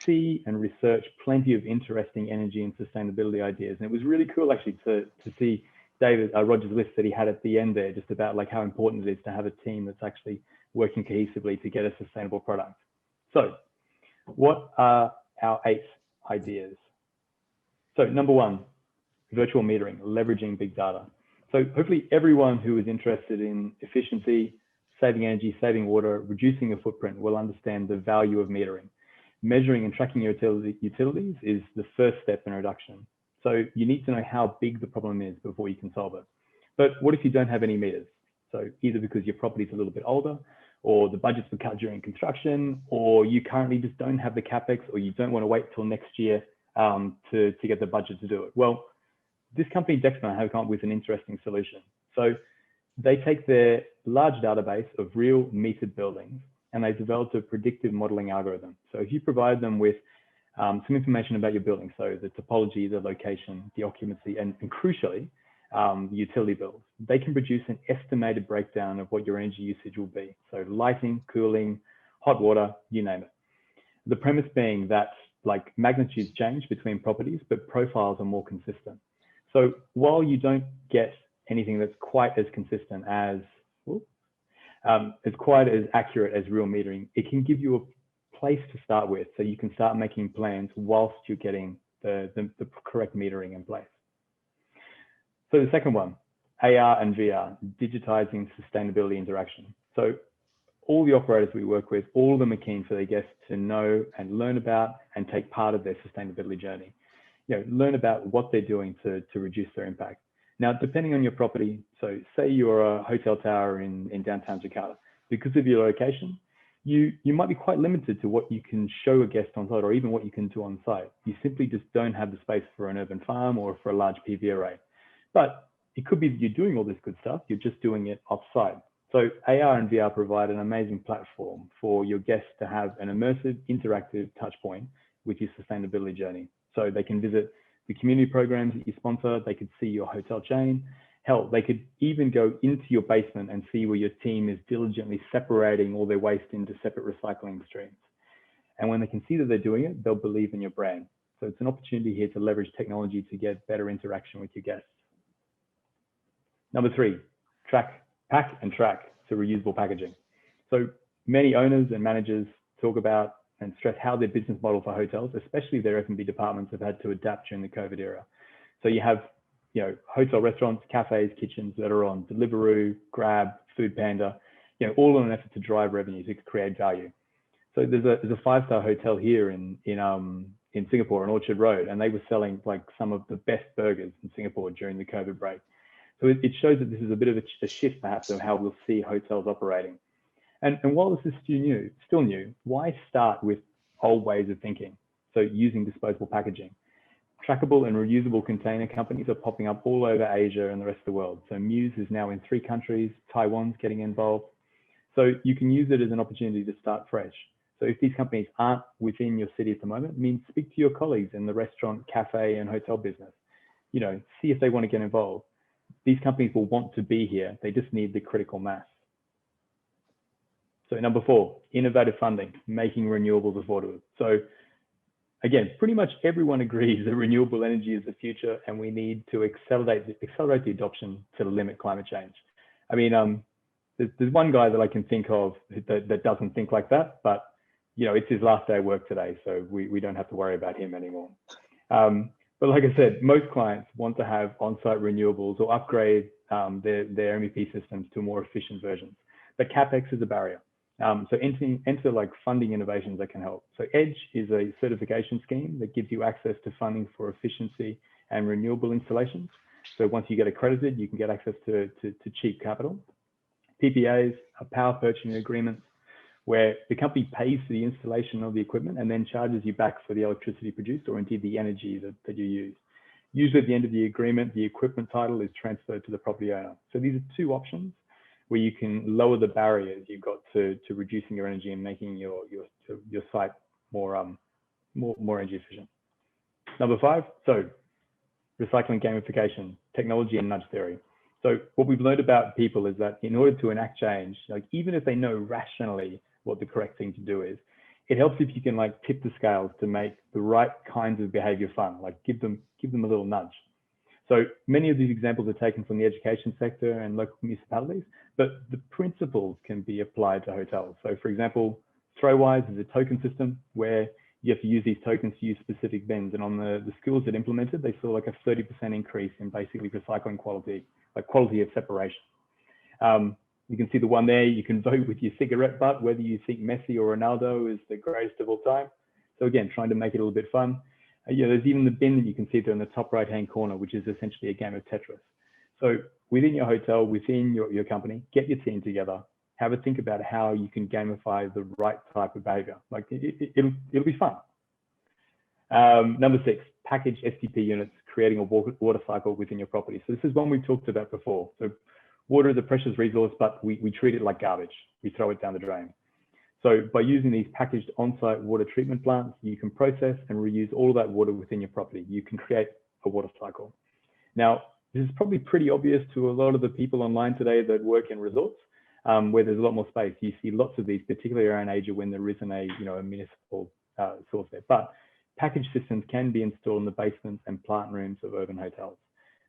Speaker 12: see and research plenty of interesting energy and sustainability ideas. And it was really cool actually to see Roger's list that he had at the end there, just about like how important it is to have a team that's actually working cohesively to get a sustainable product. So what are our 8 ideas? So number 1, virtual metering, leveraging big data. So hopefully everyone who is interested in efficiency, saving energy, saving water, reducing your footprint will understand the value of metering. Measuring and tracking your utilities is the first step in reduction. So you need to know how big the problem is before you can solve it. But what if you don't have any meters? So either because your property is a little bit older, or the budgets were cut during construction, or you currently just don't have the CapEx, or you don't want to wait till next year to get the budget to do it. Well, this company, Dexma, have come up with an interesting solution. So they take their large database of real metered buildings and they developed a predictive modeling algorithm. So if you provide them with some information about your building, so the topology, the location, the occupancy, and crucially, the utility bills, they can produce an estimated breakdown of what your energy usage will be. So lighting, cooling, hot water, you name it. The premise being that like magnitudes change between properties, but profiles are more consistent. So while you don't get anything that's quite as consistent as, quite as accurate as real metering, it can give you a place to start with, so you can start making plans whilst you're getting the correct metering in place. So the second one, AR and VR, digitizing sustainability interaction. So all the operators we work with, all of them are keen for their guests to know and learn about and take part of their sustainability journey. You know, learn about what they're doing to reduce their impact. Now, depending on your property, so say you're a hotel tower in downtown Jakarta, because of your location, you might be quite limited to what you can show a guest on site or even what you can do on site. You simply just don't have the space for an urban farm or for a large PV array. But it could be that you're doing all this good stuff, you're just doing it off-site. So AR and VR provide an amazing platform for your guests to have an immersive, interactive touch point with your sustainability journey. So they can visit the community programs that you sponsor, they could see your hotel chain. Hell, they could even go into your basement and see where your team is diligently separating all their waste into separate recycling streams. And when they can see that they're doing it, they'll believe in your brand. So it's an opportunity here to leverage technology to get better interaction with your guests. Number 3, pack and track, so reusable packaging. So many owners and managers talk about and stress how their business model for hotels, especially their F&B departments, have had to adapt during the COVID era. So you have, you know, hotel restaurants, cafes, kitchens that are on Deliveroo, Grab, Food Panda, you know, all in an effort to drive revenue to create value. So there's a 5-star hotel here in Singapore on Orchard Road, and they were selling like some of the best burgers in Singapore during the COVID break. So it shows that this is a bit of a shift perhaps of how we'll see hotels operating. And while this is still new, why start with old ways of thinking? So using disposable packaging. Trackable and reusable container companies are popping up all over Asia and the rest of the world. So Muse is now in 3 countries, Taiwan's getting involved. So you can use it as an opportunity to start fresh. So if these companies aren't within your city at the moment, I mean, speak to your colleagues in the restaurant, cafe, and hotel business. You know, see if they want to get involved. These companies will want to be here. They just need the critical mass. So number 4, innovative funding, making renewables affordable. So again, pretty much everyone agrees that renewable energy is the future, and we need to accelerate the adoption to limit climate change. I mean, there's one guy that I can think of that doesn't think like that, but you know, it's his last day of work today, so we don't have to worry about him anymore. But like I said, most clients want to have on-site renewables or upgrade their MEP systems to more efficient versions. But CapEx is a barrier. So enter like funding innovations that can help. So EDGE is a certification scheme that gives you access to funding for efficiency and renewable installations. So once you get accredited, you can get access to cheap capital. PPAs are power purchasing agreements where the company pays for the installation of the equipment and then charges you back for the electricity produced or indeed the energy that you use. Usually at the end of the agreement, the equipment title is transferred to the property owner. So these are 2 options where you can lower the barriers you've got to reducing your energy and making your site more energy efficient. Number 5, so recycling gamification, technology and nudge theory. So what we've learned about people is that in order to enact change, like even if they know rationally what the correct thing to do is, it helps if you can like tip the scales to make the right kinds of behavior fun, like give them a little nudge. So many of these examples are taken from the education sector and local municipalities, but the principles can be applied to hotels. So for example, Throwwise is a token system where you have to use these tokens to use specific bins. And on the schools that implemented, they saw like a 30% increase in basically recycling quality, like quality of separation. You can see the one there, you can vote with your cigarette butt, whether you think Messi or Ronaldo is the greatest of all time. So again, trying to make it a little bit fun. You know, there's even the bin that you can see there in the top right-hand corner, which is essentially a game of Tetris. So within your hotel, within your company, get your team together, have a think about how you can gamify the right type of behavior. Like it'll be fun. Number 6, package STP units, creating a water cycle within your property. So this is one we've talked about before. So water is a precious resource, but we treat it like garbage. We throw it down the drain. So by using these packaged on-site water treatment plants, you can process and reuse all of that water within your property. You can create a water cycle. Now, this is probably pretty obvious to a lot of the people online today that work in resorts, where there's a lot more space. You see lots of these, particularly around Asia, when there isn't a municipal source there. But package systems can be installed in the basements and plant rooms of urban hotels.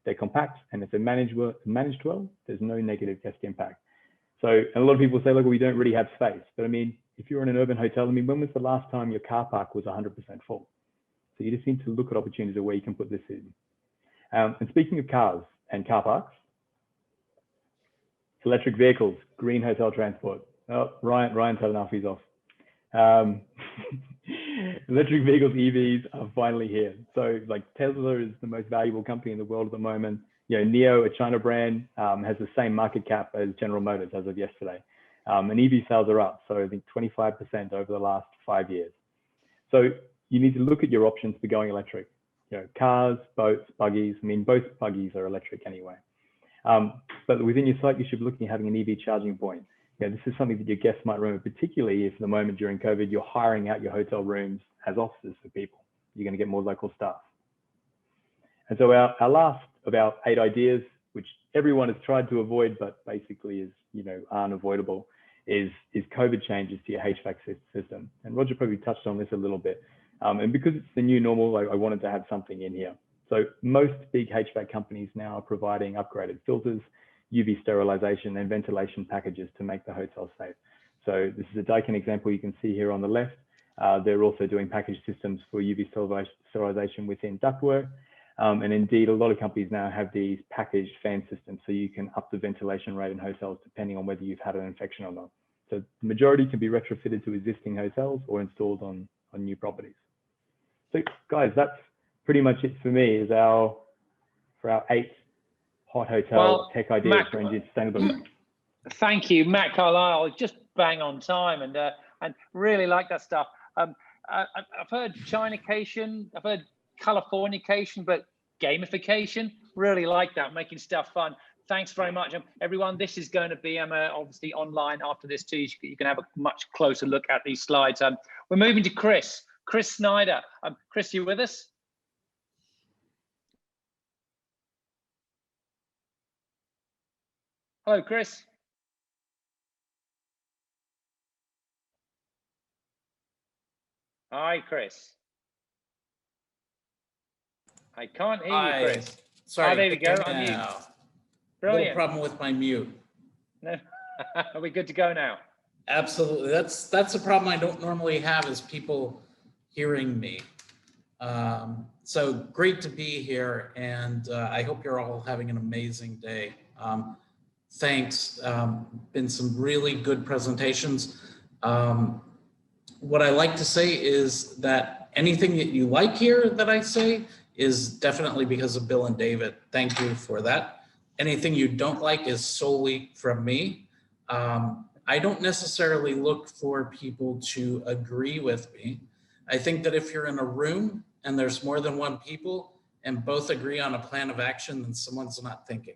Speaker 12: They're compact, and if they're managed well, there's no negative guest impact. So a lot of people say, look, we don't really have space. But I mean, if you're in an urban hotel, I mean, when was the last time your car park was 100% full? So you just need to look at opportunities of where you can put this in. And speaking of cars and car parks, electric vehicles, green hotel transport. Oh, Ryan's had enough, he's off. Electric vehicles, EVs are finally here. So like Tesla is the most valuable company in the world at the moment. You know, NIO, a China brand, has the same market cap as General Motors as of yesterday. And EV sales are up, so I think 25% over the last 5 years. So you need to look at your options for going electric. You know, cars, boats, buggies. I mean, both buggies are electric anyway. But within your site, you should be looking at having an EV charging point. You know, this is something that your guests might remember, particularly if at the moment during COVID, you're hiring out your hotel rooms as offices for people. You're going to get more local staff. And so our last of our 8 ideas, which everyone has tried to avoid, but basically is, you know, unavoidable, is COVID changes to your HVAC system. And Roger probably touched on this a little bit. And because it's the new normal, I wanted to have something in here. So most big HVAC companies now are providing upgraded filters, UV sterilization and ventilation packages to make the hotel safe. So this is a Daikin example you can see here on the left. They're also doing package systems for UV sterilization within ductwork. And indeed, a lot of companies now have these packaged fan systems, so you can up the ventilation rate in hotels depending on whether you've had an infection or not. So the majority can be retrofitted to existing hotels or installed on new properties. So guys, that's pretty much it for me for our 8 hot hotel tech ideas for energy sustainability.
Speaker 1: Thank you, Matt Carlisle. Just bang on time, and really like that stuff. I've heard Chinacation, I've heard Californication, but gamification, really like that, making stuff fun. Thanks very much, everyone. This is going to be obviously online after this too. You can have a much closer look at these slides. We're moving to Chris Snyder. Chris, you with us? Hello, Chris. Hi, Chris. I can't hear you, Chris.
Speaker 13: Sorry.
Speaker 1: Oh, there we go. Unmute. Brilliant.
Speaker 13: Little problem with my mute.
Speaker 1: No. Are we good to go now?
Speaker 13: Absolutely. That's a problem I don't normally have, is people hearing me. So great to be here, and I hope you're all having an amazing day. Thanks. Been some really good presentations. What I like to say is that anything that you like here that I say is definitely because of Bill and David. Thank you for that. Anything you don't like is solely from me. I don't necessarily look for people to agree with me. I think that if you're in a room and there's more than one people and both agree on a plan of action, then someone's not thinking.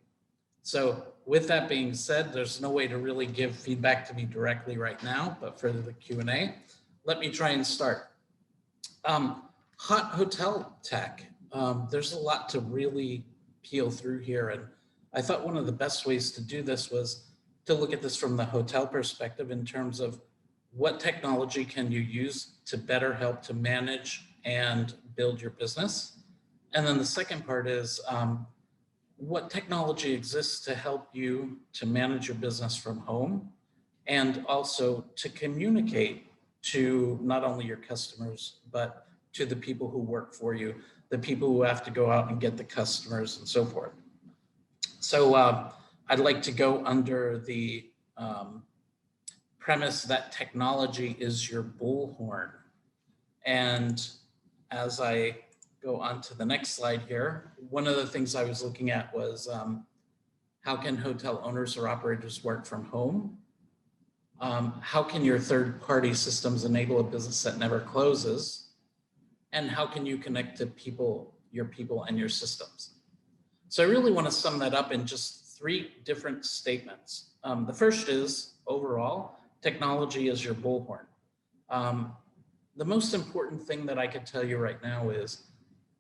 Speaker 13: So with that being said, there's no way to really give feedback to me directly right now, but for the Q&A, let me try and start. Hot hotel tech. There's a lot to really peel through here. And I thought one of the best ways to do this was to look at this from the hotel perspective in terms of what technology can you use to better help to manage and build your business. And then the second part is what technology exists to help you to manage your business from home and also to communicate to not only your customers, but to the people who work for you, the people who have to go out and get the customers and so forth. So I'd like to go under the premise that technology is your bullhorn. And as I go on to the next slide here, one of the things I was looking at was how can hotel owners or operators work from home? How can your third-party systems enable a business that never closes? And how can you connect to people, your people and your systems? So I really want to sum that up in just 3 different statements. The first is, overall, technology is your bullhorn. The most important thing that I could tell you right now is,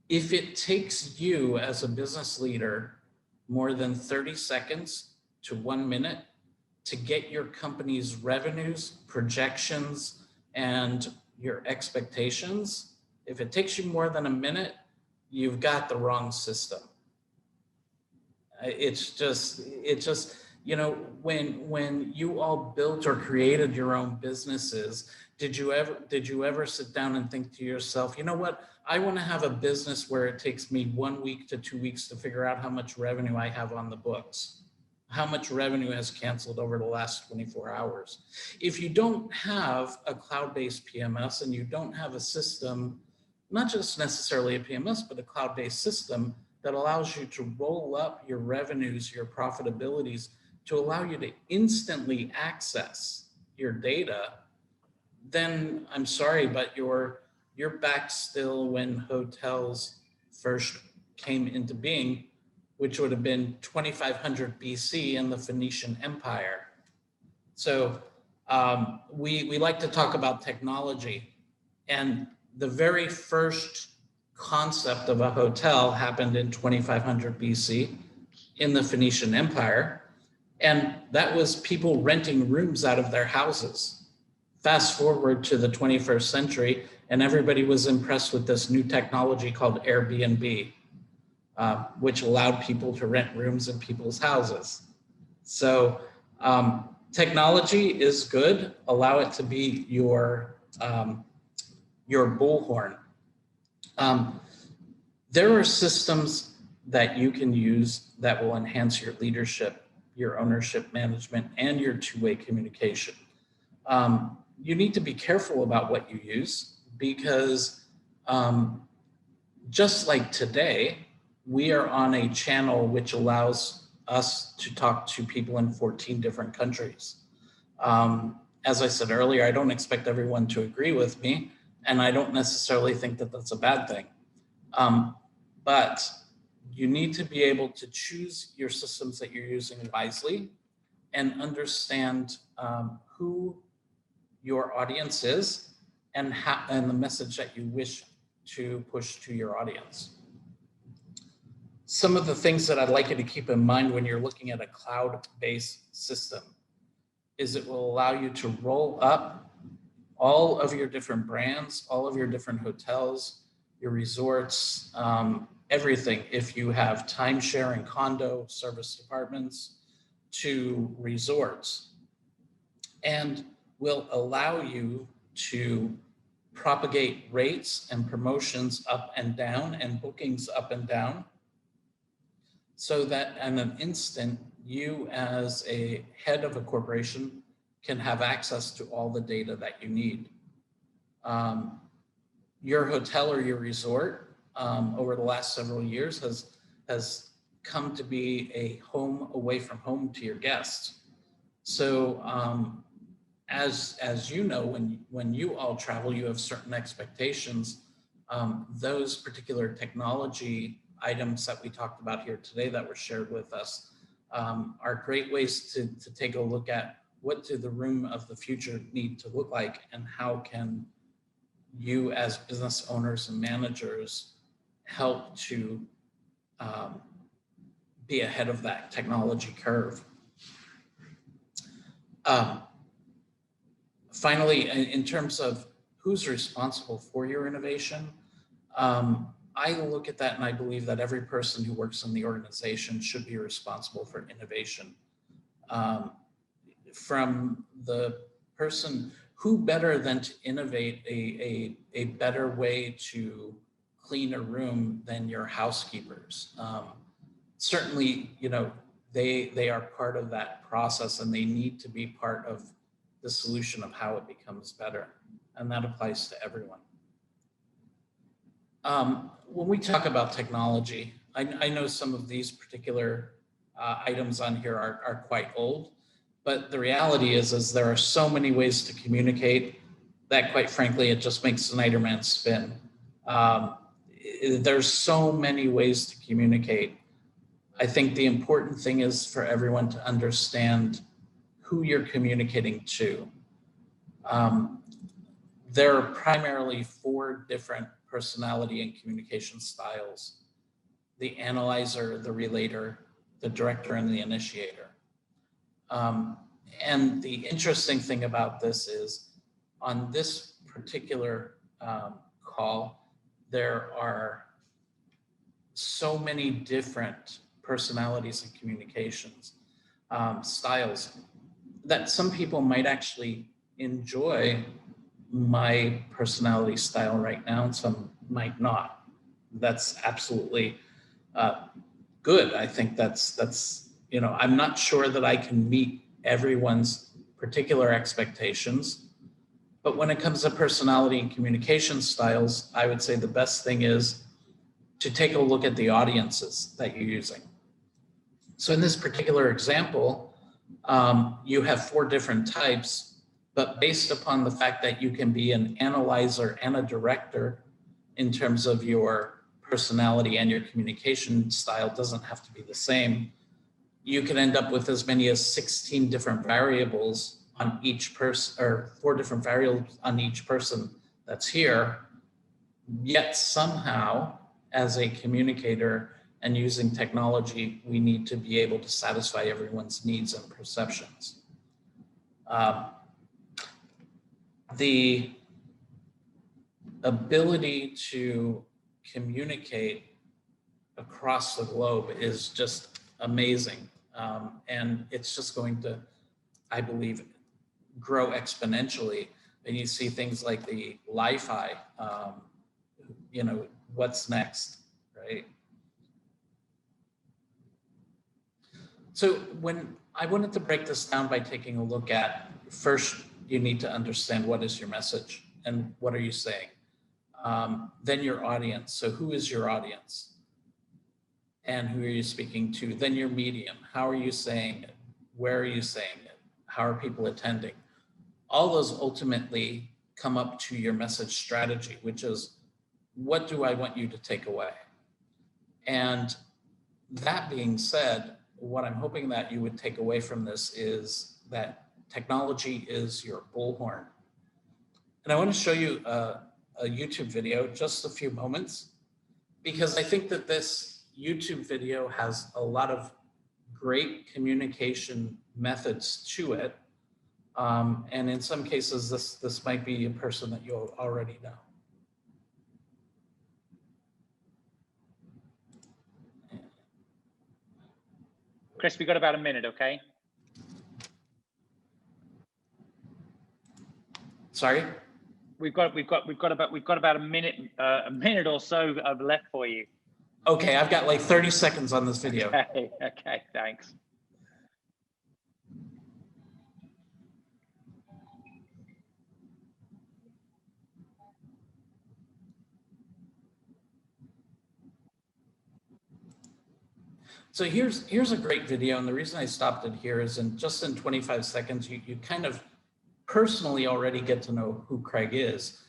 Speaker 13: if it takes you as a business leader more than 30 seconds to 1 minute to get your company's revenues, projections, and your expectations. If it takes you more than a minute, you've got the wrong system. It's just, you know, when you all built or created your own businesses, did you ever sit down and think to yourself, you know what, I want to have a business where it takes me 1 week to 2 weeks to figure out how much revenue I have on the books, how much revenue has canceled over the last 24 hours. If you don't have a cloud-based PMS and you don't have a system, not just necessarily a PMS, but a cloud-based system that allows you to roll up your revenues, your profitabilities, to allow you to instantly access your data, then I'm sorry, but you're back still when hotels first came into being, which would have been 2500 BC in the Phoenician Empire. So we like to talk about technology, and the very first concept of a hotel happened in 2500 BC in the Phoenician Empire. And that was people renting rooms out of their houses. Fast forward to the 21st century, and everybody was impressed with this new technology called Airbnb, which allowed people to rent rooms in people's houses. So technology is good. Allow it to be your bullhorn. There are systems that you can use that will enhance your leadership, your ownership management, and your two-way communication. You need to be careful about what you use, because just like today, we are on a channel which allows us to talk to people in 14 different countries. As I said earlier, I don't expect everyone to agree with me, and I don't necessarily think that that's a bad thing. But you need to be able to choose your systems that you're using wisely and understand who your audience is and the message that you wish to push to your audience. Some of the things that I'd like you to keep in mind when you're looking at a cloud-based system is it will allow you to roll up all of your different brands, all of your different hotels, your resorts, everything. If you have timeshare and condo service departments to resorts, and will allow you to propagate rates and promotions up and down and bookings up and down, so that in an instant, you as a head of a corporation can have access to all the data that you need. Your hotel or your resort over the last several years has come to be a home away from home to your guests. So as you know, when you all travel, you have certain expectations. Those particular technology items that we talked about here today that were shared with us are great ways to take a look at what do the room of the future need to look like, and how can you as business owners and managers help to be ahead of that technology curve. Finally, in terms of who's responsible for your innovation, I look at that and I believe that every person who works in the organization should be responsible for innovation. From the person, who better than to innovate a better way to clean a room than your housekeepers? Certainly, you know, they are part of that process, and they need to be part of the solution of how it becomes better. And that applies to everyone. When we talk about technology, I know some of these particular items on here are quite old, but the reality is there are so many ways to communicate that, quite frankly, it just makes the Nighterman spin. There's so many ways to communicate. I think the important thing is for everyone to understand who you're communicating to. There are primarily 4 different personality and communication styles: the analyzer, the relator, the director, and the initiator. And the interesting thing about this is, on this particular call, there are so many different personalities and communications styles that some people might actually enjoy my personality style right now, and some might not. That's absolutely good. I think that's you know, I'm not sure that I can meet everyone's particular expectations, but when it comes to personality and communication styles, I would say the best thing is to take a look at the audiences that you're using. So in this particular example, you have 4 different types, but based upon the fact that you can be an analyzer and a director in terms of your personality, and your communication style doesn't have to be the same, you can end up with as many as 16 different variables on each person, or 4 different variables on each person that's here. Yet somehow, as a communicator and using technology, we need to be able to satisfy everyone's needs and perceptions. The ability to communicate across the globe is just amazing. And it's just going to, I believe, grow exponentially. And you see things like the Li-Fi, you know, what's next, right? So when I wanted to break this down by taking a look at, first, you need to understand what is your message and what are you saying? Then your audience. So who is your audience? And who are you speaking to? Then your medium. How are you saying it? Where are you saying it? How are people attending? All those ultimately come up to your message strategy, which is, what do I want you to take away? And that being said, what I'm hoping that you would take away from this is that technology is your bullhorn. And I want to show you a YouTube video, just a few moments, because I think that this YouTube video has a lot of great communication methods to it. And in some cases, this might be a person that you already know.
Speaker 1: Chris, we got about a minute, okay?
Speaker 13: Sorry?
Speaker 1: We've got about a minute or so left for you.
Speaker 13: Okay, I've got like 30 seconds on this video.
Speaker 1: Okay, thanks.
Speaker 13: So here's a great video, and the reason I stopped it here is in 25 seconds, you kind of personally already get to know who Craig is.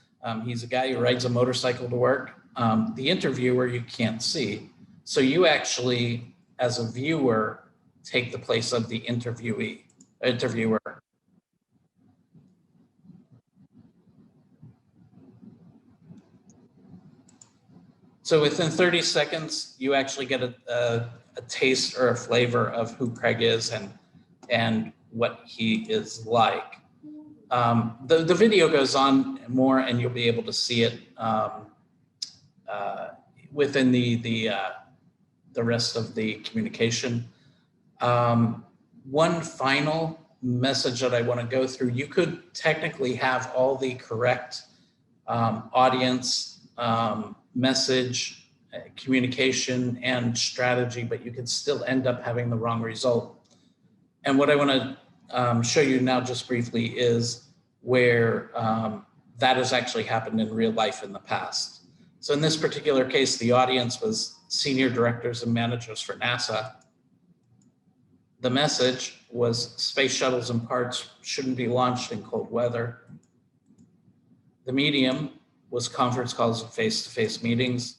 Speaker 13: He's a guy who rides a motorcycle to work. The interviewer you can't see. So you actually, as a viewer, take the place of the interviewer. So within 30 seconds, you actually get a taste or a flavor of who Craig is and what he is like. The video goes on more, and you'll be able to see it within the rest of the communication. One final message that I want to go through: you could technically have all the correct audience, message, communication, and strategy, but you could still end up having the wrong result. And what I want to show you now just briefly is where that has actually happened in real life in the past. So in this particular case, the audience was senior directors and managers for NASA. The message was space shuttles and parts shouldn't be launched in cold weather. The medium was conference calls and face-to-face meetings.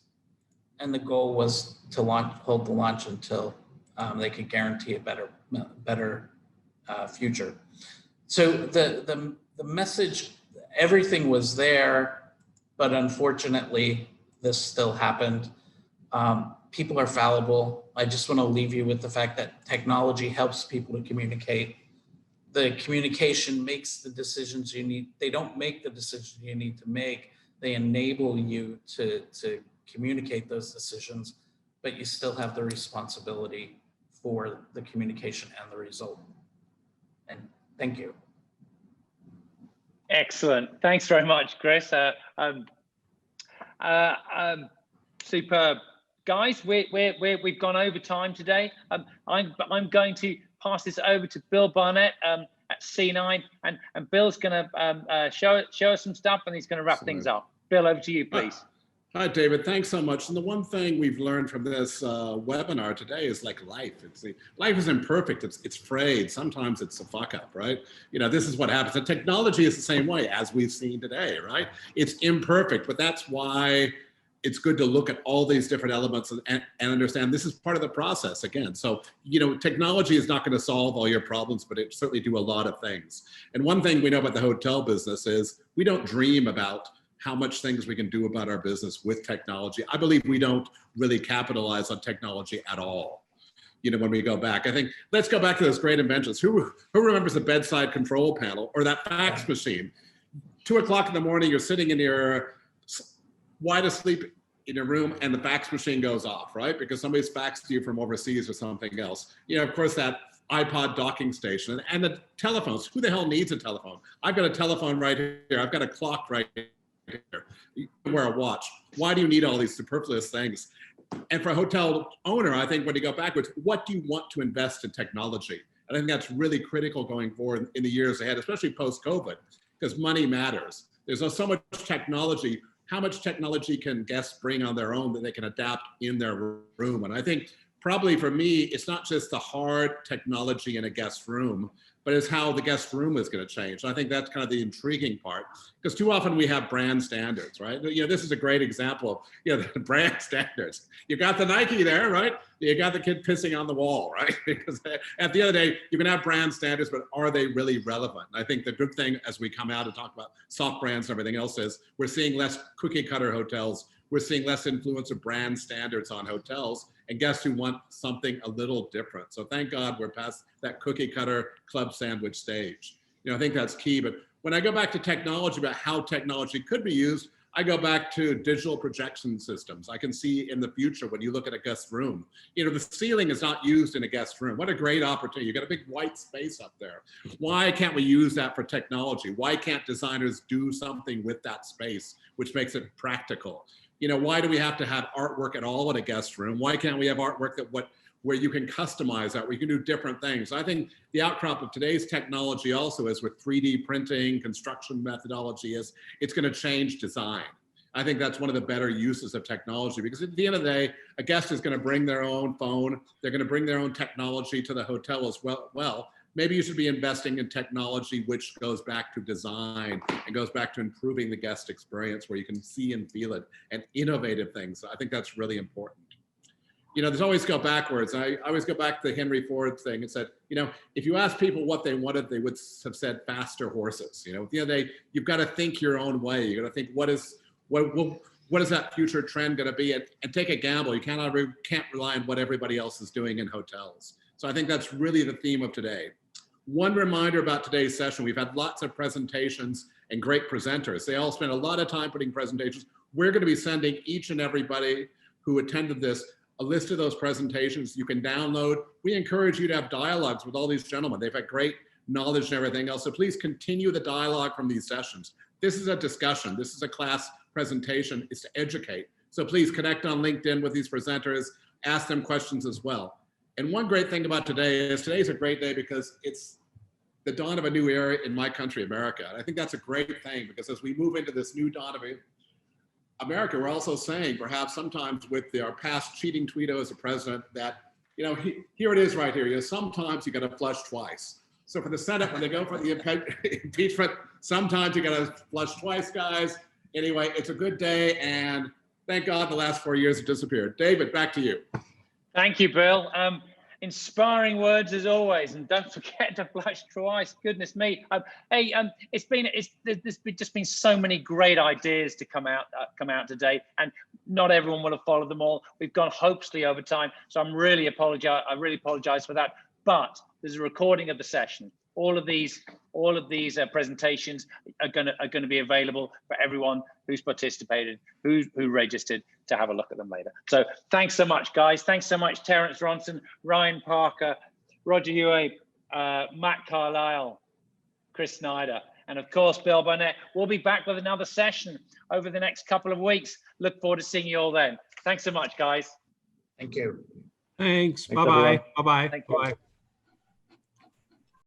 Speaker 13: And the goal was to hold the launch until they could guarantee a better future. So the message, everything was there, but unfortunately, this still happened. People are fallible. I just want to leave you with the fact that technology helps people to communicate. the communication makes the decisions you need. They don't make the decisions you need to make. They enable you to communicate those decisions, but you still have the responsibility for the communication and the result. And thank you.
Speaker 1: Excellent. Thanks very much, Chris. Superb. Guys, we've gone over time today. I'm going to pass this over to Bill Barnett at C9, and Bill's going to show us some stuff, and he's going to wrap things up. Bill, over to you, please.
Speaker 14: Hi, David. Thanks so much. And the one thing we've learned from this webinar today is like life. Life isn't perfect. It's frayed. Sometimes it's a fuck up, right? You know, this is what happens. And technology is the same way, as we've seen today, right? It's imperfect, but that's why it's good to look at all these different elements and understand this is part of the process again. So, you know, technology is not going to solve all your problems, but it certainly do a lot of things. And one thing we know about the hotel business is we don't dream about how much things we can do about our business with technology. I believe we don't really capitalize on technology at all. You know, when we go back, I think, let's go back to those great inventions. Who remembers the bedside control panel or that fax machine? 2 o'clock in the morning, you're sitting in your wide asleep in your room and the fax machine goes off, right? Because somebody's faxed you from overseas or something else. You know, of course, that iPod docking station and the telephones. Who the hell needs a telephone? I've got a telephone right here. I've got a clock right here. You can wear a watch. Why do you need all these superfluous things? And for a hotel owner, I think when you go backwards, what do you want to invest in technology? And I think that's really critical going forward in the years ahead, especially post-COVID, because money matters. There's so much technology. How much technology can guests bring on their own that they can adapt in their room? And I think probably for me, it's not just the hard technology in a guest room, but it's how the guest room is going to change. And I think that's kind of the intriguing part, because too often we have brand standards, right? You know, this is a great example of, you know, the brand standards. You got the Nike there, right? You got the kid pissing on the wall, right? Because at the end of the day, you can have brand standards, but are they really relevant? And I think the good thing as we come out and talk about soft brands and everything else is we're seeing less cookie cutter hotels. We're seeing less influence of brand standards on hotels and guests who want something a little different. So thank God we're past that cookie cutter club sandwich stage. You know, I think that's key. But when I go back to technology, about how technology could be used, I go back to digital projection systems. I can see in the future when you look at a guest room, you know, the ceiling is not used in a guest room. What a great opportunity. You got a big white space up there. Why can't we use that for technology? Why can't designers do something with that space, which makes it practical? You know, why do we have to have artwork at all in a guest room? Why can't we have artwork where you can customize that, where you can do different things? I think the outcrop of today's technology also is with 3D printing, construction methodology is, it's going to change design. I think that's one of the better uses of technology, because at the end of the day, a guest is going to bring their own phone. They're going to bring their own technology to the hotel as well. Maybe you should be investing in technology which goes back to design and goes back to improving the guest experience, where you can see and feel it, and innovative things. I think that's really important. You know, there's always go backwards. I always go back to the Henry Ford thing and said, you know, if you ask people what they wanted, they would have said faster horses. You know, at the end of the day, you've got to think your own way. You got to think what is that future trend going to be, and take a gamble. You can't rely on what everybody else is doing in hotels. So I think that's really the theme of today. One reminder about today's session, we've had lots of presentations and great presenters. They all spent a lot of time putting presentations. We're going to be sending each and everybody who attended this a list of those presentations you can download. We encourage you to have dialogues with all these gentlemen. They've had great knowledge and everything else. So please continue the dialogue from these sessions. This is a discussion. This is a class presentation. It's to educate. So please connect on LinkedIn with these presenters, ask them questions as well. And one great thing about today is today's a great day because it's the dawn of a new era in my country, America. And I think that's a great thing, because as we move into this new dawn of America, we're also saying, perhaps sometimes with our past cheating Tweedo as a president, that, you know, here it is right here. You know, sometimes you got to flush twice. So for the Senate, when they go for the impeachment, sometimes you got to flush twice, guys. Anyway, it's a good day, and thank God the last 4 years have disappeared. David, back to you.
Speaker 1: Thank you, Bill. Inspiring words as always, and don't forget to flush twice. Goodness me! There's just been so many great ideas to come out today, and not everyone will have followed them all. We've gone hopelessly over time, so I really apologize for that. But there's a recording of the session. all of these presentations are going to be available for everyone who's participated, who registered, to have a look at them later. So thanks so much, guys. Thanks so much, Terence Ronson, Ryan Parker, Roger Huey, Matt Carlisle, Chris Snyder, and of course, Bill Barnett. We'll be back with another session over the next couple of weeks. Look forward to seeing you all then. Thanks so much, guys.
Speaker 13: Thank you.
Speaker 2: Thanks.
Speaker 12: Thanks,
Speaker 2: Bye-bye.
Speaker 12: everyone.
Speaker 2: Bye-bye.
Speaker 1: Thank you.
Speaker 2: Bye-bye.